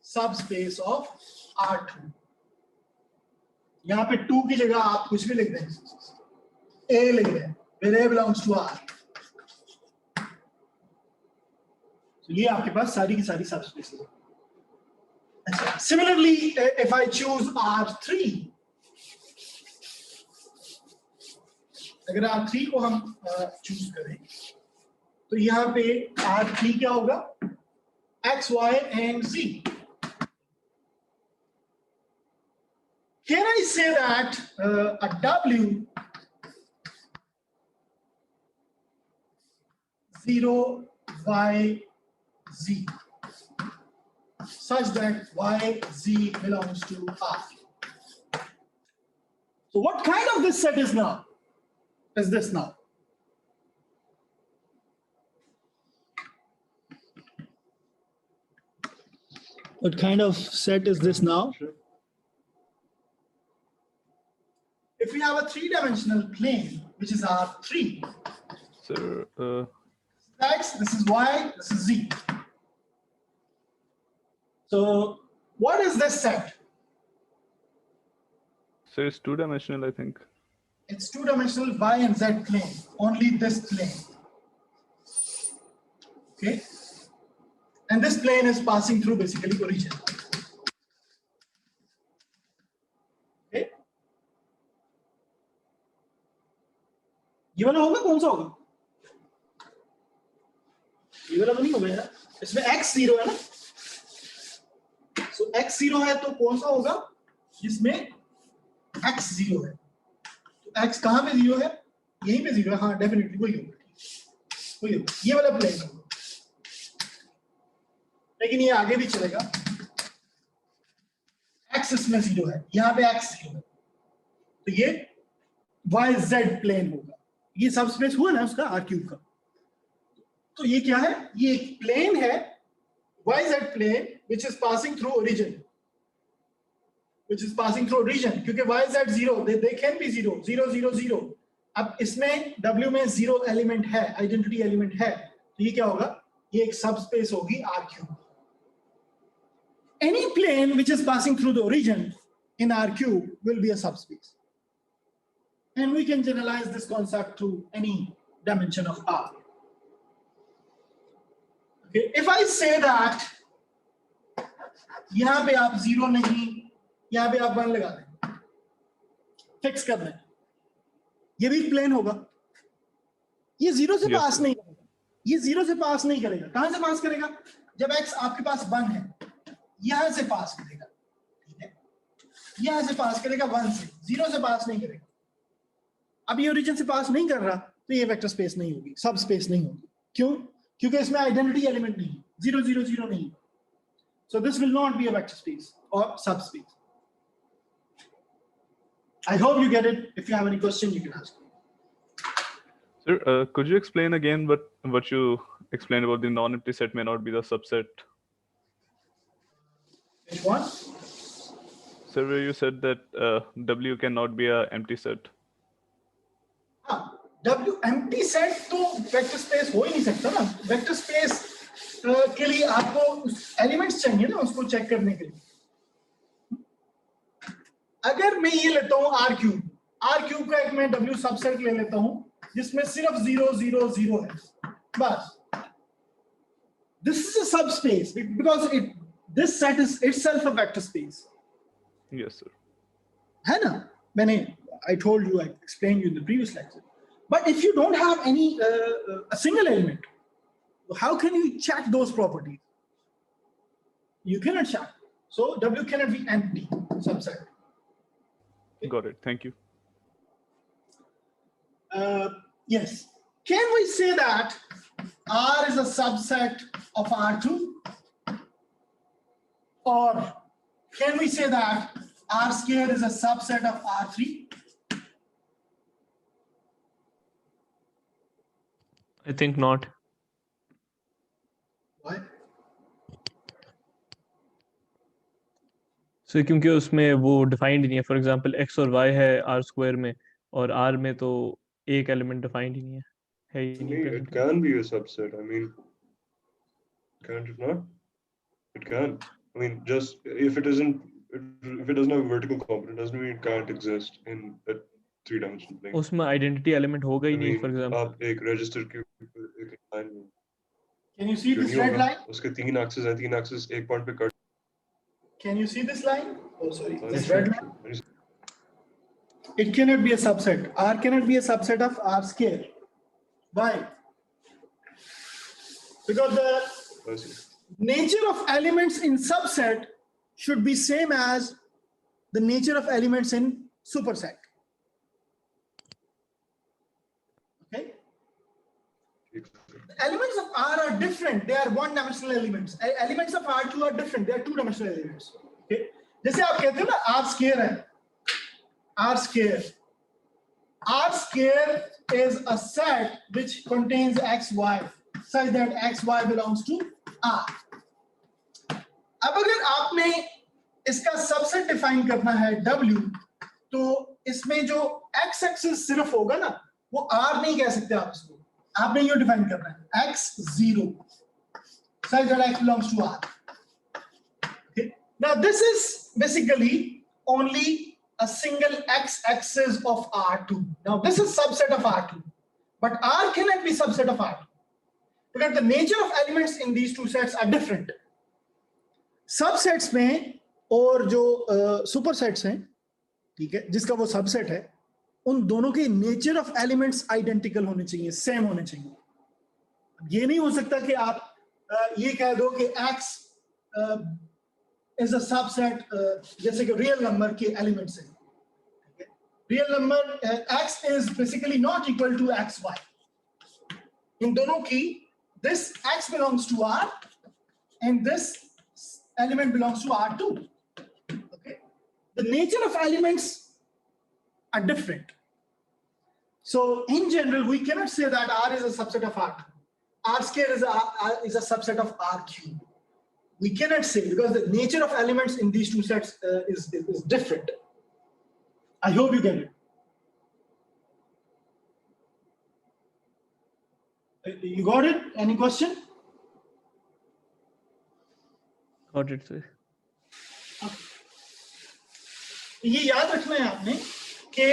subspace of R2. यहाँ पे 2 की जगह आप कुछ भी लिख दें, A लिख दें, where A belongs to R. So ये आपके पास सारी की सारी subspaces हैं. अच्छा, similarly, if I choose R3, अगर R3 को हम चूज करें, तो यहाँ पे R3 क्या होगा? X, Y and Z. Can I say that a W 0 Y Z such that Y Z belongs to R? So what kind of this set is now? Is this now? What kind of set is this now? If we have a 3-dimensional plane, which is R3, sir, X, this is Y, this is Z. So what is this set? sir, it's 2-dimensional, I think. It's 2-dimensional Y and Z plane, only this plane. Okay? And this plane is passing through basically origin. Okay? ये वाला होगा, कौन सा होगा? ये वाला तो नहीं होगा यार, इसमें x 0 है ना? So x 0 है तो कौन सा होगा? इसमें x 0 है. X कहाँ पे 0 है? यहीं पे 0 है. हाँ, डेफिनेटली वही होगा. वही होगा. ये वाला प्लेन होगा. लेकिन ये आगे भी चलेगा. X इसमें 0 है. यहाँ पे x 0 है. तो ये YZ प्लेन होगा. ये सबस्पेस हुआ ना उसका R3 का. तो ये क्या है? ये एक प्लेन है, YZ plane, which is passing through origin, which is passing through a region, क्योंकि y is at 0, they can be 0, 0, 0, 0. अब इसमें W में 0 एलिमेंट है, आइडेंटिटी एलिमेंट है, तो ये क्या होगा? ये एक सबस्पेस होगी R3. Any plane which is passing through the origin in R3 will be a subspace. And we can generalize this concept to any dimension of R. Okay, if I say that यहाँ पे आप 0 नहीं, यहाँ पे आप 1 लगा दें, fix कर दें, ये भी प्लेन होगा. ये 0 से पास नहीं करेगा, ये 0 से पास नहीं करेगा. कहां से पास करेगा? जब x आपके पास 1 है, यहां से पास करेगा, ठीक है, यहां से पास करेगा 1 से, 0 से पास नहीं करेगा. अब ये ओरिजिन से पास नहीं कर रहा, तो ये वेक्टर स्पेस नहीं होगी, सब स्पेस नहीं होगी. क्यों? क्योंकि इसमें आइडेंटिटी एलिमेंट नहीं, 0, 0, 0 नहीं. So this will not be a vector space or subspace. I hope you get it. If you have any question, you can ask me. Sir, could you explain again what you explained about the non-empty set may not be the subset? Which one? Sir, where you said that W cannot be an empty set. हाँ, W empty set तो vector space हो ही नहीं सकता ना. Vector space के लिए आपको elements चाहिए ना, उसको चेक करने के लिए. अगर मैं ये लेता हूँ R क्यूब का एक मैं W सबसेट ले लेता हूँ जिसमें सिर्फ 0, 0, 0 है, बस. This is a subspace because this set is itself a vector space. Yes, sir. है ना? I told you, I explained you in the previous lecture. But if you don't have any a single element, how can you check those properties? You cannot check. So W cannot be empty subset. Okay. Got it. Thank you. Yes. Can we say that R is a subset of R2? Or can we say that R square is a subset of R3? I think not. Why? So क्योंकि उसमें वो defined नहीं है. For example x और y है R square में, और R में तो एक एलिमेंट डिफाइंड ही नहीं है ही नहीं. It can be a subset. I mean, can't it not? It can. I mean, just if it doesn't have a vertical component, doesn't mean it can't exist in a three-dimensional plane. उसमें identity element होगा ही नहीं. For example आप एक register के एक line में, Can you see this red line? उसके 3 axis हैं, 3 एक्सिस एक पॉइंट पे cut. Can you see this line? Oh, sorry, this red line. It cannot be a subset. R cannot be a subset of R square. Why? Because the nature of elements in subset should be same as the nature of elements in superset. Okay? The elements of R are different. They are one-dimensional elements. Elements of R2 are different. They are two-dimensional elements. Okay? जैसे आप कहते हो ना R square है. R square. R square is a set which contains xy such that xy belongs to R. अब अगर आपने इसका सबसेट डिफाइन करना है W, तो इसमें जो x एक्सिस सिर्फ होगा ना, वो R नहीं कह सकते आप इसको. आपने ये डिफाइन करना है x0 such that x belongs to R. Okay? Now this is basically only a single x-axis of R2. Now this is subset of R2, but R cannot be subset of R2 because the nature of elements in these two sets are different. Subsets में और जो supersets हैं, ठीक है, जिसका वो subset है, उन दोनों के nature of elements identical होने चाहिए, same होने चाहिए. ये नहीं हो सकता कि आप ये कह दो कि x is a subset जैसे कि real number के elements हैं. Real number x is basically not equal to xy. इन दोनों की this x belongs to R and this element belongs to R2. Okay, the nature of elements are different. So in general, we cannot say that R is a subset of R2. R square is a subset of R cube. We cannot say because the nature of elements in these two sets is different. I hope you get it. You got it? Any question? Got it, sir. ये याद रखना है आपने कि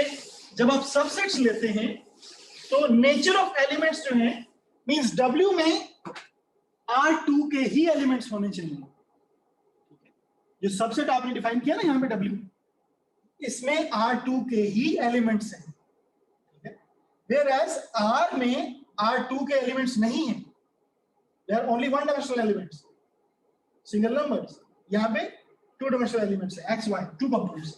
जब आप subsets लेते हैं तो नेचर ऑफ एलिमेंट्स जो हैं मींस W में R2 के ही एलिमेंट्स होने चाहिए. जो सबसेट आपने डिफाइन किया ना यहाँ पे W, इसमें R2 के ही एलिमेंट्स हैं. Whereas R में R2 के एलिमेंट्स नहीं हैं. There are only one dimensional elements, single numbers. यहाँ पे two dimensional elements हैं, X, Y, two components.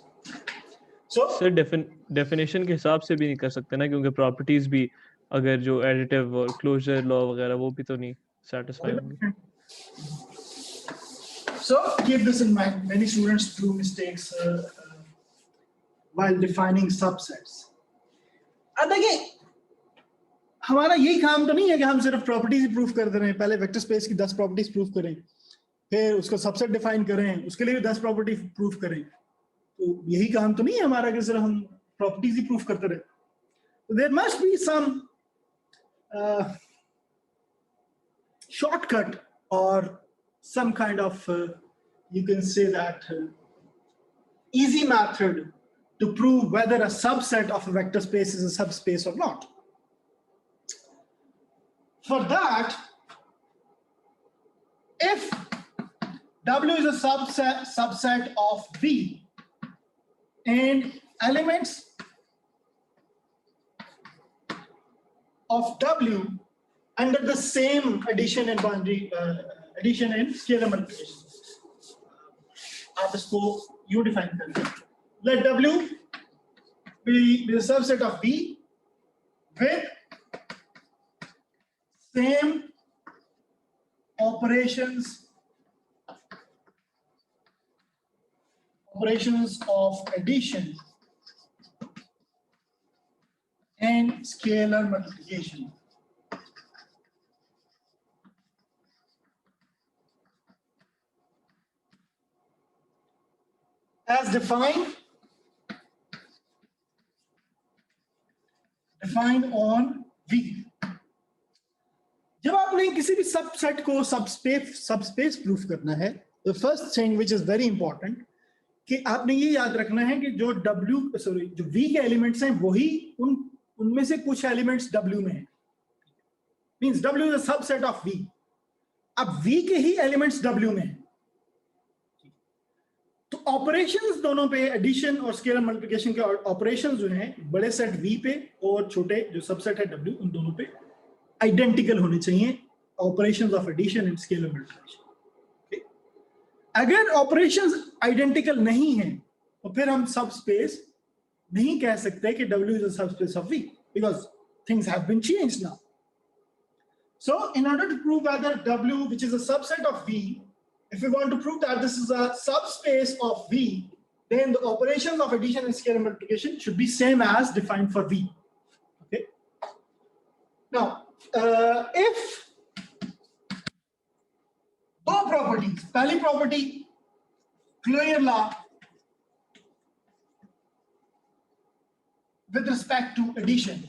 So sir definition के हिसाब से भी नहीं कर सकते ना, क्योंकि प्रॉपर्टीज भी अगर जो एडिटिव और क्लोजर लॉ वगैरह वो भी तो नहीं सेटिस्फाई होंगे. So keep this in mind. Many students do mistakes while defining subsets. अब देखिए, हमारा यही काम तो नहीं है कि हम सिर्फ प्रॉपर्टीज ही प्रूफ करते रहें. पहले वेक्टर स्पेस की 10 प्रॉपर्टीज प्रूफ करें, फिर उसका सबसेट डिफाइन करें, उसके लिए भी 10 प्रॉपर्टी प्रूफ करें. तो यही काम तो नहीं है हमारा कि सिर्फ हम प्रॉपर्टीज ही प्रूफ करते रहे. There must be some shortcut or some kind of you can say that easy method to prove whether a subset of a vector space is a subspace or not. For that, if W is a subset of V and elements of W under the same addition and boundary addition and scalar multiplication. आप इसको U define करें. Let W be the subset of V with same operations of addition and scalar multiplication. As defined on V. जब आपने किसी भी subset को subspace proof करना है, the first thing which is very important कि आपने ये याद रखना है कि जो जो V के एलिमेंट्स हैं वही उनमें से कुछ एलिमेंट्स W में हैं. Means W is a subset of V. अब V के ही एलिमेंट्स W में हैं. तो ऑपरेशंस दोनों पे एडिशन और स्केलर मल्टीप्लिकेशन के ऑपरेशंस जो हैं बड़े सेट V पे और छोटे जो सबसेट है W, उन दोनों पे आइडेंटिकल होने चाहिए operations of addition and scalar multiplication. अगर ऑपरेशंस आइडेंटिकल नहीं हैं तो फिर हम सबस्पेस नहीं कह सकते कि W is a subspace of V because things have been changed now. So in order to prove whether W, which is a subset of V, if we want to prove that this is a subspace of V, then the operations of addition and scalar multiplication should be same as defined for V. Okay. Now, if दो properties, पहली property, clear law with respect to addition,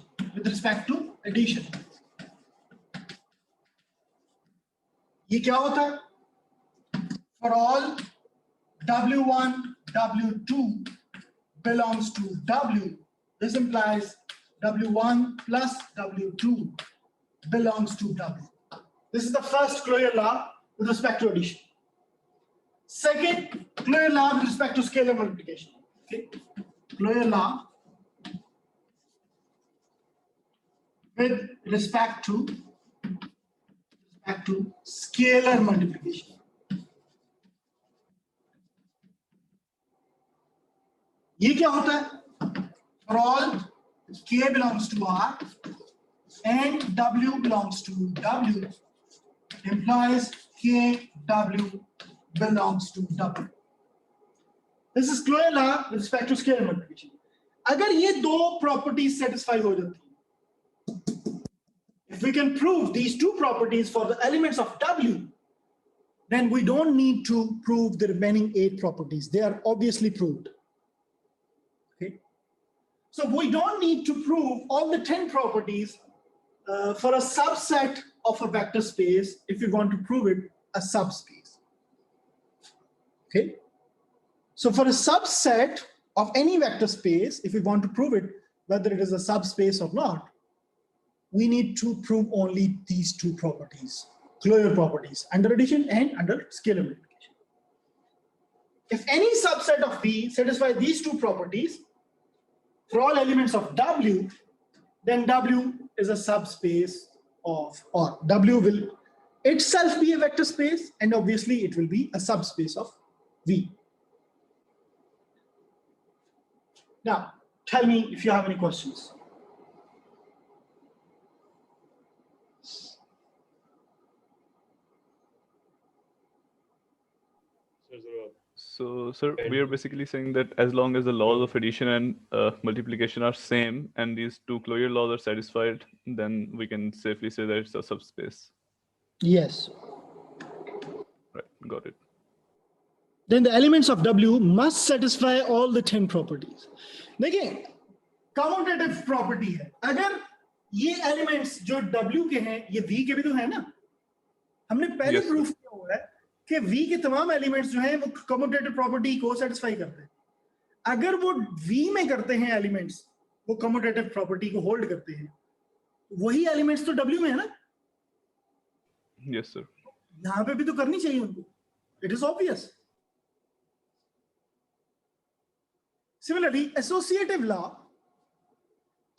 ये क्या होता है? For all W1, W2 belongs to W. This implies W1 plus W2 belongs to W. This is the first clear law with respect to addition. Second clear law with respect to scalar multiplication. Okay. Clear law with respect to scalar multiplication. ये क्या होता है? For all K belongs to R and W belongs to W implies K W belongs to W. This is clear law with respect to scalar multiplication. अगर ये दो properties satisfy हो जाती हैं, if we can prove these two properties for the elements of W, then we don't need to prove the remaining 8 properties. They are obviously proved. Okay. So we don't need to prove all the 10 properties for a subset of a vector space if we want to prove it a subspace. Okay. So for a subset of any vector space, if we want to prove it, whether it is a subspace or not, we need to prove only these 2 properties, closure properties, under addition and under scalar multiplication. If any subset of V satisfies these 2 properties for all elements of W, then W is a subspace of, or W will itself be a vector space, and obviously it will be a subspace of V. Now, tell me if you have any questions. So, sir, we are basically saying that as long as the laws of addition and multiplication are same, and these 2 closure laws are satisfied, then we can safely say that it's a subspace. Yes. Right, got it. Then the elements of W must satisfy all the 10 properties. देखिए, commutative property है. अगर ये elements जो W के हैं, ये V के भी तो है ना? हमने पहले Yes, proof किया हुआ है कि V के तमाम elements जो हैं वो commutative property को satisfy करते हैं. अगर वो V में करते हैं elements, वो commutative property को hold करते हैं, वही elements तो W में है ना? Yes, sir. यहाँ पे भी तो करनी चाहिए उनको. It is obvious. Similarly, associative law,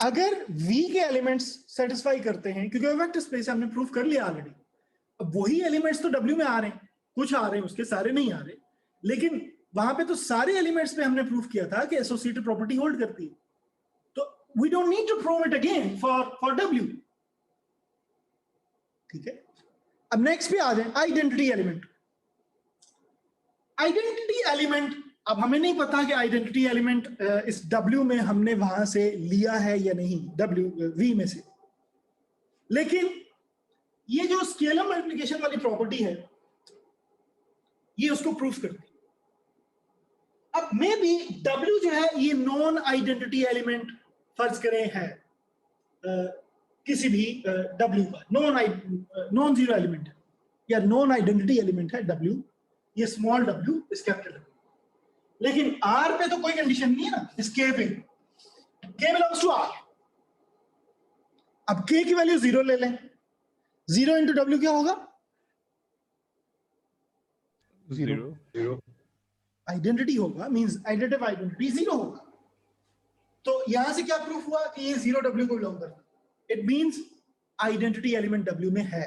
अगर V के elements satisfy करते हैं, क्योंकि वो vector space हमने proof कर लिया already. अब वही elements तो W में आ रहे हैं, कुछ आ रहे हैं, उसके सारे नहीं आ रहे, लेकिन वहां पे तो सारे elements पे हमने proof किया था कि associative property hold करती है. तो we don't need to prove it again for W. ठीक है? अब next पे आ जाए identity element. Identity element, अब हमें नहीं पता कि आइडेंटिटी एलिमेंट इस W में हमने वहां से लिया है या नहीं, V में से, लेकिन ये जो स्केलर मल्टीप्लिकेशन वाली प्रॉपर्टी है ये उसको प्रूफ करती है. अब मे बी W जो है ये नॉन आइडेंटिटी एलिमेंट फर्ज करें है किसी भी W का, नॉन जीरो एलिमेंट है या नॉन आइडेंटिटी एलिमेंट है W, ये स्मॉल w इस कैपिटल W. लेकिन R पे तो कोई कंडीशन नहीं है ना, इस K पे, K बिलोंग्स टू R. अब K की वैल्यू 0 ले लें, 0 इंटू W क्या होगा? 0. आइडेंटिटी होगा, मींस एडिटिव आइडेंटिटी 0 होगा. तो यहां से क्या प्रूफ हुआ कि ये 0 W को बिलोंग करता है. It means identity element W में है.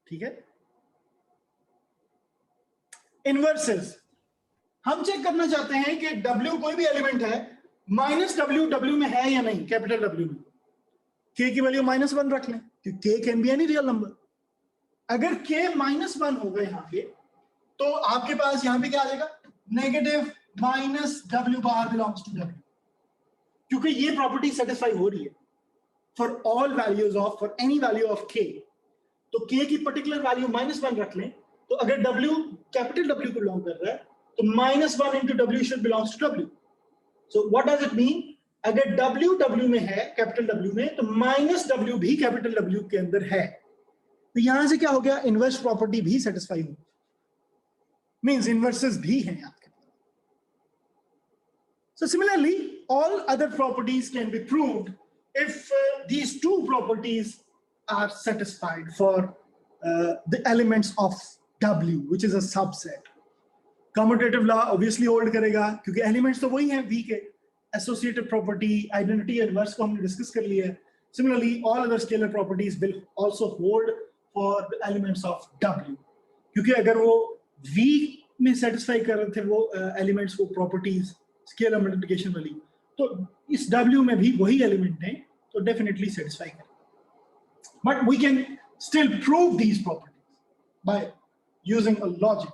ठीक है? इनवर्सेस, हम चेक करना चाहते हैं कि W कोई भी एलिमेंट है, माइनस W में है या नहीं, कैपिटल W में. K की वैल्यू -1 रख लें, क्योंकि K can be any real number. अगर K -1 होगा यहाँ पे, तो आपके पास यहाँ पे क्या आ जाएगा? Negative -W bar belongs to W, क्योंकि ये प्रॉपर्टी सेटिस्फाई हो रही है for all values of, for any value of K. तो K की पर्टिकुलर वैल्यू -1 रख लें, तो अगर W कैपिटल W को बिलोंग कर रहा है, तो -1 into W should belongs to W. So what does it mean? अगर W में है, कैपिटल W में, तो -W भी कैपिटल W के अंदर है. तो यहां से क्या हो गया? इनवर्स प्रॉपर्टी भी सेटिस्फाई हो, मींस इनवर्सेस भी हैं आपके पास. So similarly, all other properties can be proved if these 2 properties are satisfied for the elements of W, which is a subset. Commutative law obviously hold करेगा, क्योंकि elements तो वही हैं V के. Associative property, identity and inverse को हमने discuss कर लिया है. Similarly, all other scalar properties will also hold for the elements of W. क्योंकि अगर वो V में satisfy कर रहे थे वो elements, वो properties, scalar multiplication वाली, तो इस W में भी वही element हैं, तो definitely satisfy करेगा. But we can still prove these properties by using a logic.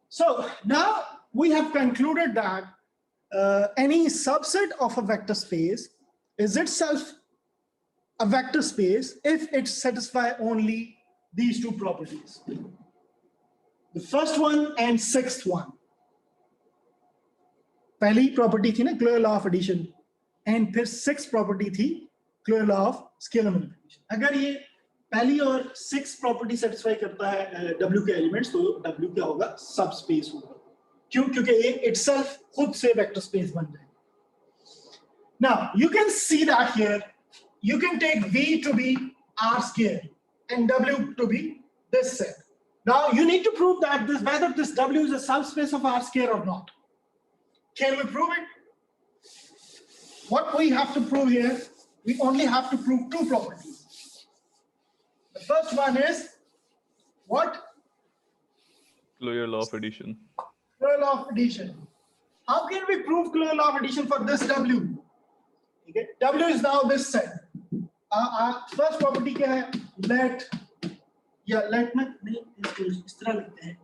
So now we have concluded that any subset of a vector space is itself a vector space if it satisfies only these two properties. The first one and sixth one. पहली property थी ना closure law of addition, and फिर six property थी closure law of scalar multiplication. अगर ये पहली और six property satisfy करता है W के एलिमेंट्स, तो W क्या होगा? सबस्पेस होगा. क्यों? क्योंकि ये इटसेल्फ खुद से वेक्टर स्पेस बन जाएगा. Now you can see that here you can take V to be R square and W to be this set. Now you need to prove that whether this W is a subspace of R square or not. Can we prove it? What we have to prove here, we only have to prove two properties. The first one is what? Clear law of addition. Clear law of addition. How can we prove clear law of addition for this W? Okay. W is now this set. First property क्या है? Let या let में नहीं, इसको इस तरह लिखते हैं.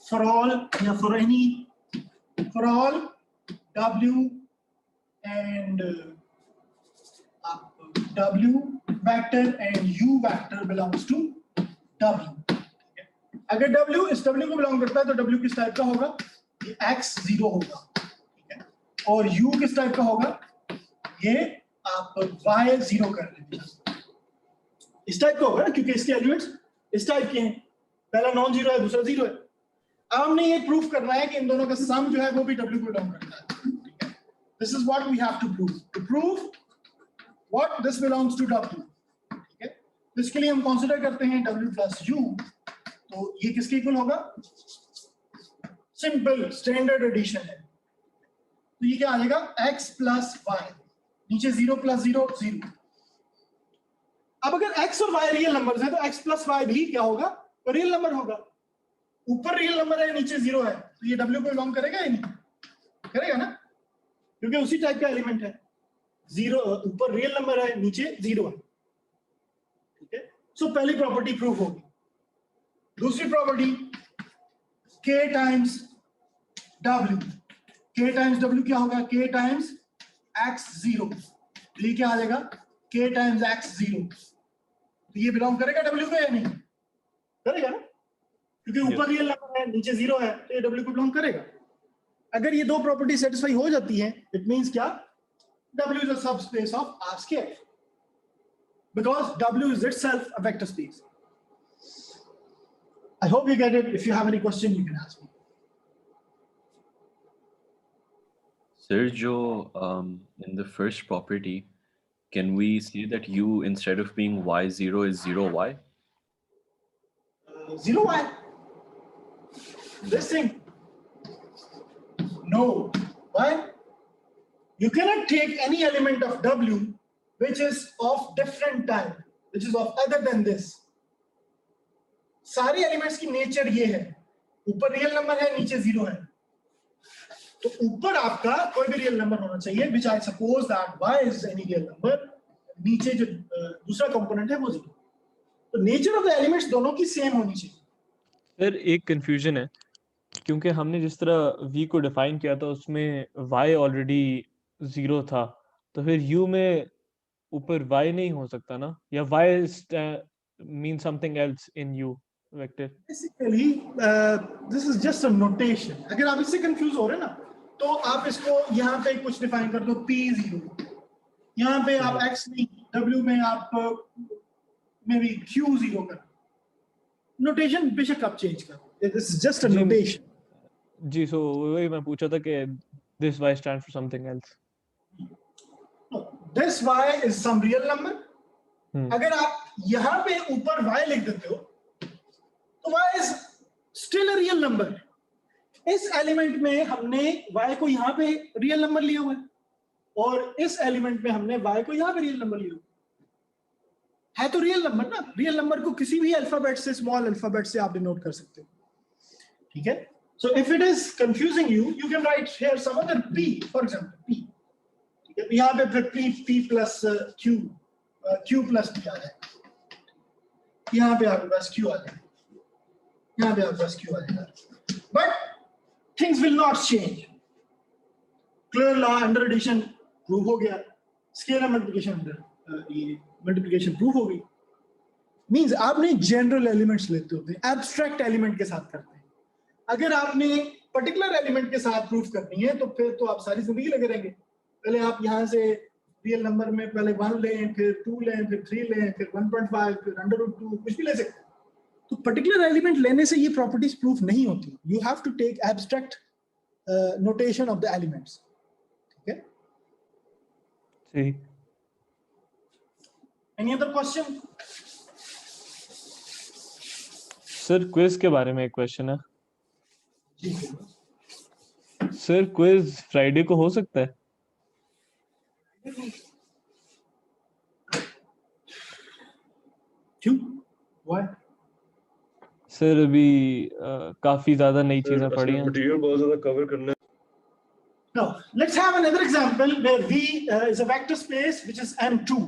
For all या for any, for all W and W vector and U vector belongs to W. Okay. अगर W इस W को belong करता है तो W किस टाइप का होगा? ये X 0 होगा. ठीक है. और U किस टाइप का होगा? ये आप y 0 कर लेंगे. इस टाइप का होगा ना, क्योंकि इसके एलिमेंट्स इस टाइप के हैं. पहला नॉन जीरो है, दूसरा जीरो है. अब हमने ये प्रूफ करना है कि इन दोनों का सम जो है वो भी W को बिलोंग करता है. ठीक है. This is what we have to prove. To prove what this belongs to W. ठीक है. तो इसके लिए हम कंसीडर करते हैं W प्लस U. तो ये किसके इक्वल होगा? सिंपल स्टैंडर्ड एडिशन है. तो ये क्या आ जाएगा? X plus Y. नीचे 0 प्लस 0 0. अब अगर x और y रियल नंबर्स हैं तो x प्लस y भी क्या होगा? तो रियल नंबर होगा. ऊपर रियल नंबर है, नीचे 0 है, तो ये W को बिलोंग करेगा या नहीं? करेगा ना, क्योंकि उसी टाइप का एलिमेंट है. 0 ऊपर रियल नंबर है, नीचे 0 है. ठीक है. सो पहली प्रॉपर्टी प्रूव होगी. दूसरी property k times W. k times W क्या होगा? k times x0. तो ये क्या आ जाएगा? k times x0. तो ये बिलोंग करेगा W को या नहीं? करेगा ना, क्योंकि ऊपर रियल नंबर है, नीचे 0 है, तो ये W को बिलोंग करेगा. अगर ये दो प्रॉपर्टी सेटिस्फाई हो जाती है, इट मींस क्या? W is a subspace of R square, because W is itself a vector space. I hope you get it. If you have any question, you can ask me. Sir, jo, in the first property, can we say that U instead of being Y0 is 0Y? 0Y. This thing. No. Why? You cannot take any element of W which is of different type, which is of other than this. सारे elements की nature ये है. ऊपर real number है, नीचे 0 है. तो ऊपर आपका कोई भी रियल नंबर होना चाहिए, which I suppose that y is any real number. नीचे जो दूसरा कंपोनेंट है वो 0. तो नेचर ऑफ द एलिमेंट्स दोनों की सेम होनी चाहिए. सर एक कंफ्यूजन है, क्योंकि हमने जिस तरह V को डिफाइन किया था उसमें y ऑलरेडी 0 था, तो फिर U में ऊपर y नहीं हो सकता ना, या y means something else in U vector. Basically, this is just a notation. अगर आप इससे कंफ्यूज हो रहे हैं ना, तो आप इसको यहाँ पे कुछ डिफाइन कर दो P0. यहाँ पे आप x नहीं, W में आप मे बी Q0 कर. नोटेशन बेशक आप चेंज कर. This is just a notation. Ji, so वही मैं पूछा था कि this y stands for something else. No, this y is some real number. अगर आप यहाँ पे ऊपर y लिख देते हो, तो y is still a real number. इस एलिमेंट में हमने y को यहाँ पे रियल नंबर लिया हुआ है, और इस एलिमेंट में हमने y को यहाँ पे रियल नंबर लिया हुआ है. तो रियल नंबर ना, रियल नंबर को किसी भी अल्फाबेट से, स्मॉल अल्फाबेट से आप डिनोट कर सकते हो. ठीक है. So if it is confusing you, you can write here some other p, for example p. ठीक है. यहाँ पे फिर p plus q, q plus p आ जाएगा. यहाँ पे आपके पास q आ जाएगा. यहाँ पे आपके पास q आ जाएगा. But things will not change. Clear law under addition prove हो गया. Scalar multiplication under ये मल्टीप्लिकेशन प्रूफ होगी। मीन्स आपने जनरल एलिमेंट्स लेते होते हैं, एब्स्ट्रैक्ट एलिमेंट के साथ करते हैं। अगर आपने पर्टिकुलर एलिमेंट के साथ प्रूफ करनी है तो फिर तो आप सारी जिंदगी लगे रहेंगे। पहले आप यहाँ से रियल नंबर में पहले 1 लें, फिर 2 लें, फिर 3 लें, फिर 1.5, फिर √2, कुछ भी ले सकते हैं। तो पर्टिकुलर एलिमेंट लेने से ये प्रॉपर्टीज प्रूफ नहीं होती। You have to take abstract notation of the elements. ठीक है, सही। Any other question? Sir quiz के बारे में एक क्वेश्चन है। जी सर क्विज फ्राइडे को हो सकता है? क्यों? व्हाई? सर अभी काफी ज्यादा नई चीजें पढ़ी हैं। मटेरियल बहुत ज्यादा कवर करना है। Now, let's have another example where V is a vector space which is M2.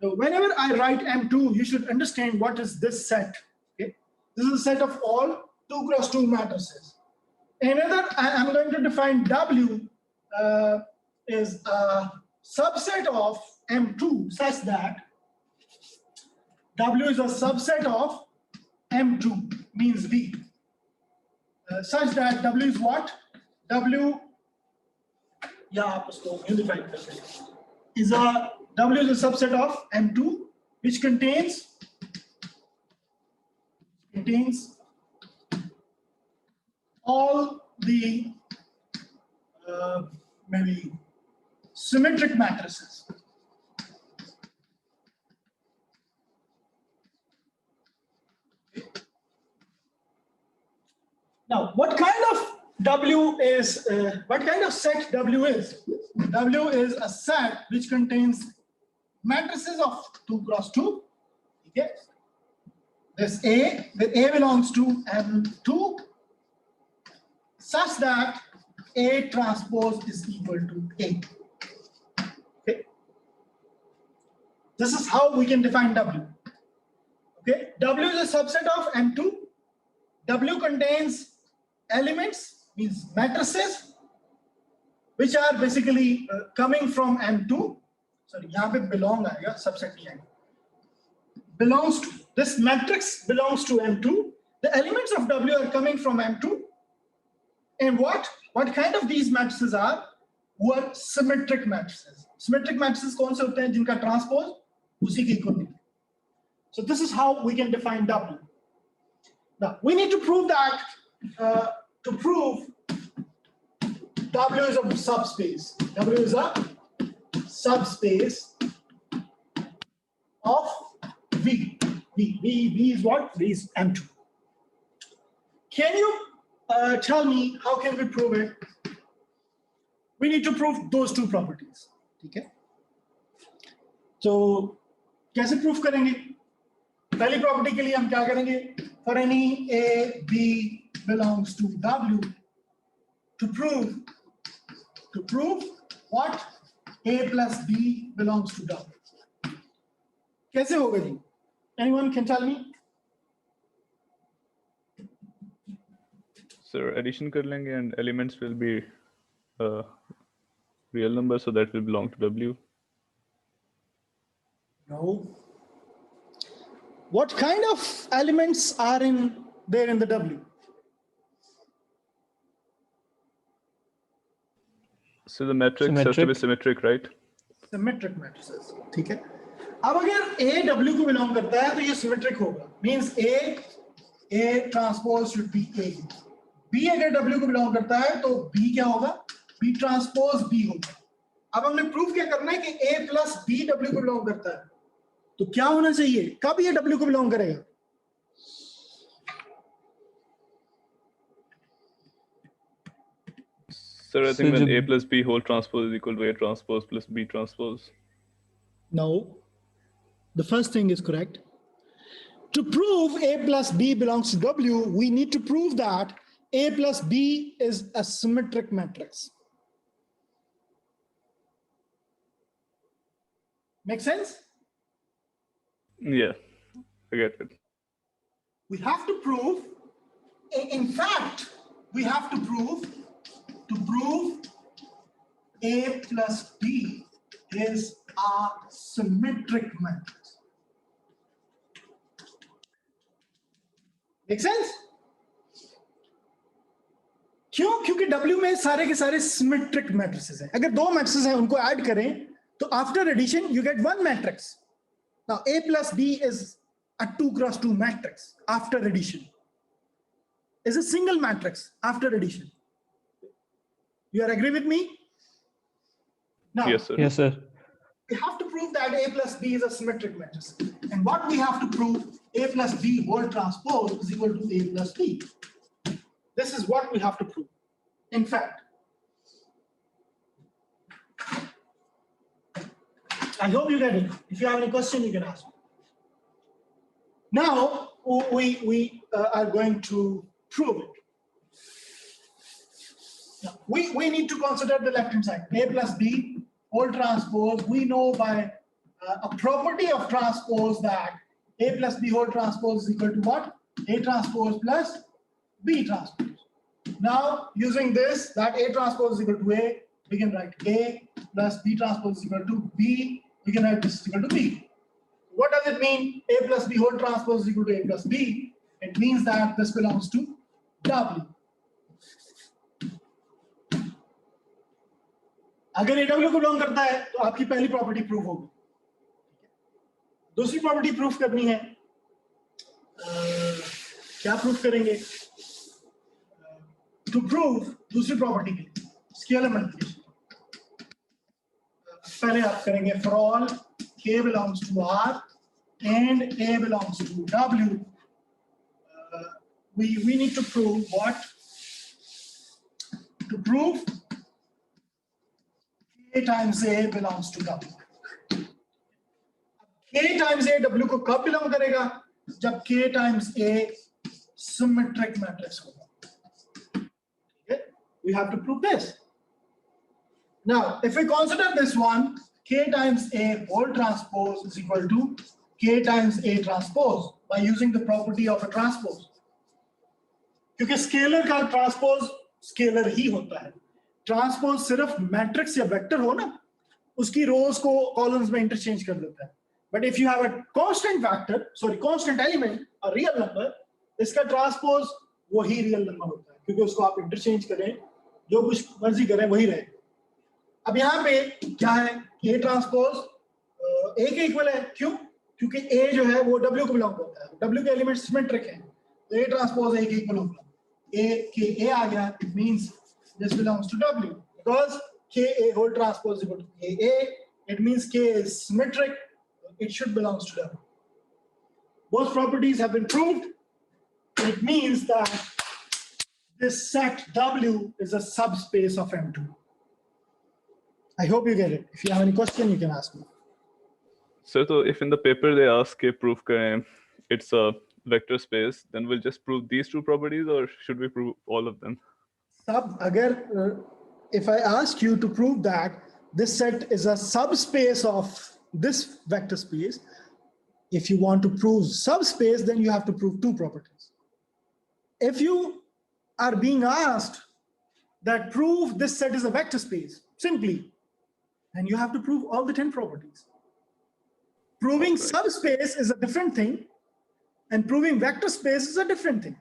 So whenever I write M2, you should understand what is this set. Okay, this is a set of all 2 cross 2 matrices. Another, I'm going to define W is a subset of M2 such that W is a subset of M2 means V such that W is what? W, yeah, आप उसको यूं define करते हैं, is a W is a subset of M2 which contains all the maybe symmetric matrices. Now, what kind of W is, what kind of set W is? W is a set which contains matrices of 2 cross 2. Okay. This A, where A belongs to M2, such that A transpose is equal to A. Okay. This is how we can define W. Okay. W is a subset of M2. W contains elements, means matrices, which are basically coming from M2. Sorry, यहाँ पे belong आएगा, subset नहीं आएगा. Belongs to, this matrix belongs to M2. The elements of W are coming from M2. And what kind of these matrices are? Who are symmetric matrices. Symmetric matrices कौन से होते हैं जिनका transpose उसी के equal नहीं. So this is how we can define W. Now we need to prove that to prove W is a subspace. W is a subspace of V. V is what? V is M2. Can you tell me how can we prove it? We need to prove those two properties. Okay. So कैसे prove करेंगे? पहली property के लिए हम क्या करेंगे? For any A, B belongs to W, to prove what? A plus B belongs to W. कैसे होगा जी? Anyone can tell me? Sir, addition कर लेंगे and elements will be real numbers, so that will belong to W. No. What kind of elements are there in the W? So the matrix has to be symmetric, right? Symmetric matrices. ठीक है. अब अगर A W को belong करता है तो ये symmetric होगा. Means A transpose should be A. B अगर W को belong करता है तो B क्या होगा? B transpose B होगा. अब हमने proof क्या करना है कि A plus B W को belong करता है. तो क्या होना चाहिए? कब ये W को belong करेगा? Sir, I think when A plus B whole transpose is equal to A transpose plus B transpose. No. The first thing is correct. To prove A plus B belongs to W, we need to prove that A plus B is a symmetric matrix. Make sense? Yeah, I get it. We have to prove, in fact, we have to prove A plus B is a symmetric matrix. Make sense? क्यों? क्योंकि W में सारे के सारे symmetric matrices हैं. अगर दो matrices हैं उनको ऐड करें तो after addition you get one matrix. Now A plus B is a 2 cross 2 matrix after addition. Is a single matrix after addition. You are agree with me? Now, Yes, sir. Yes, sir. we have to prove that A plus B is a symmetric matrix. And what we have to prove, A plus B whole transpose is equal to A plus B. This is what we have to prove. In fact, I hope you get it. If you have any question, you can ask me. Now, we are going to prove it. Now, we need to consider the left-hand side. A plus B whole transpose. We know by a property of transpose that A plus B whole transpose is equal to what? A transpose plus B transpose. Now, using this, that A transpose is equal to A, we can write A plus B transpose is equal to B. We can write this is equal to B. What does it mean? A plus B whole transpose is equal to A plus B. It means that this belongs to W. अगर A W को belong करता है तो आपकी पहली property prove होगी. दूसरी property proof करनी है. क्या प्रूफ करेंगे? To prove दूसरी प्रॉपर्टी के लिए स्केलर मल्टीप्लिकेशन. पहले आप करेंगे for all K belongs to R and A belongs to W. We need to prove what? To prove K times A belongs to W. K times A W को कब belong करेगा? जब K times A symmetric matrix होगा. Okay? We have to prove this. Now, if we consider this one, K times A whole transpose is equal to K times A transpose by using the property of a transpose. क्योंकि scalar का transpose scalar ही होता है. Transpose सिर्फ matrix या vector हो ना, उसकी रोज को कॉलम्स में इंटरचेंज कर देता है. But if you have a constant vector, sorry constant element, a real number, इसका ट्रांसपोज वही रियल नंबर होता है क्योंकि उसको आप इंटरचेंज करें, जो कुछ मर्जी करें वही रहे. अब यहाँ पे क्या है? A ट्रांसपोज A के इक्वल है. क्यों? क्योंकि A जो है वो W को बिलोंग करता है. W के एलिमेंट सिमेट्रिक हैं, तो A ट्रांसपोज A के इक्वल होगा. A के A आ गया, it means this belongs to W because K whole transpose is equal to A. It means K is symmetric. It should belong to W. Both properties have been proved. It means that this set W is a subspace of M2. I hope you get it. If you have any question, you can ask me. So if in the paper they ask a proof kare, it's a vector space, then we'll just prove these two properties, or should we prove all of them? If I ask you to prove that this set is a subspace of this vector space, if you want to prove subspace, then you have to prove two properties. If you are being asked that prove this set is a vector space, simply, then you have to prove all the 10 properties. Proving subspace is a different thing, and proving vector space is a different thing.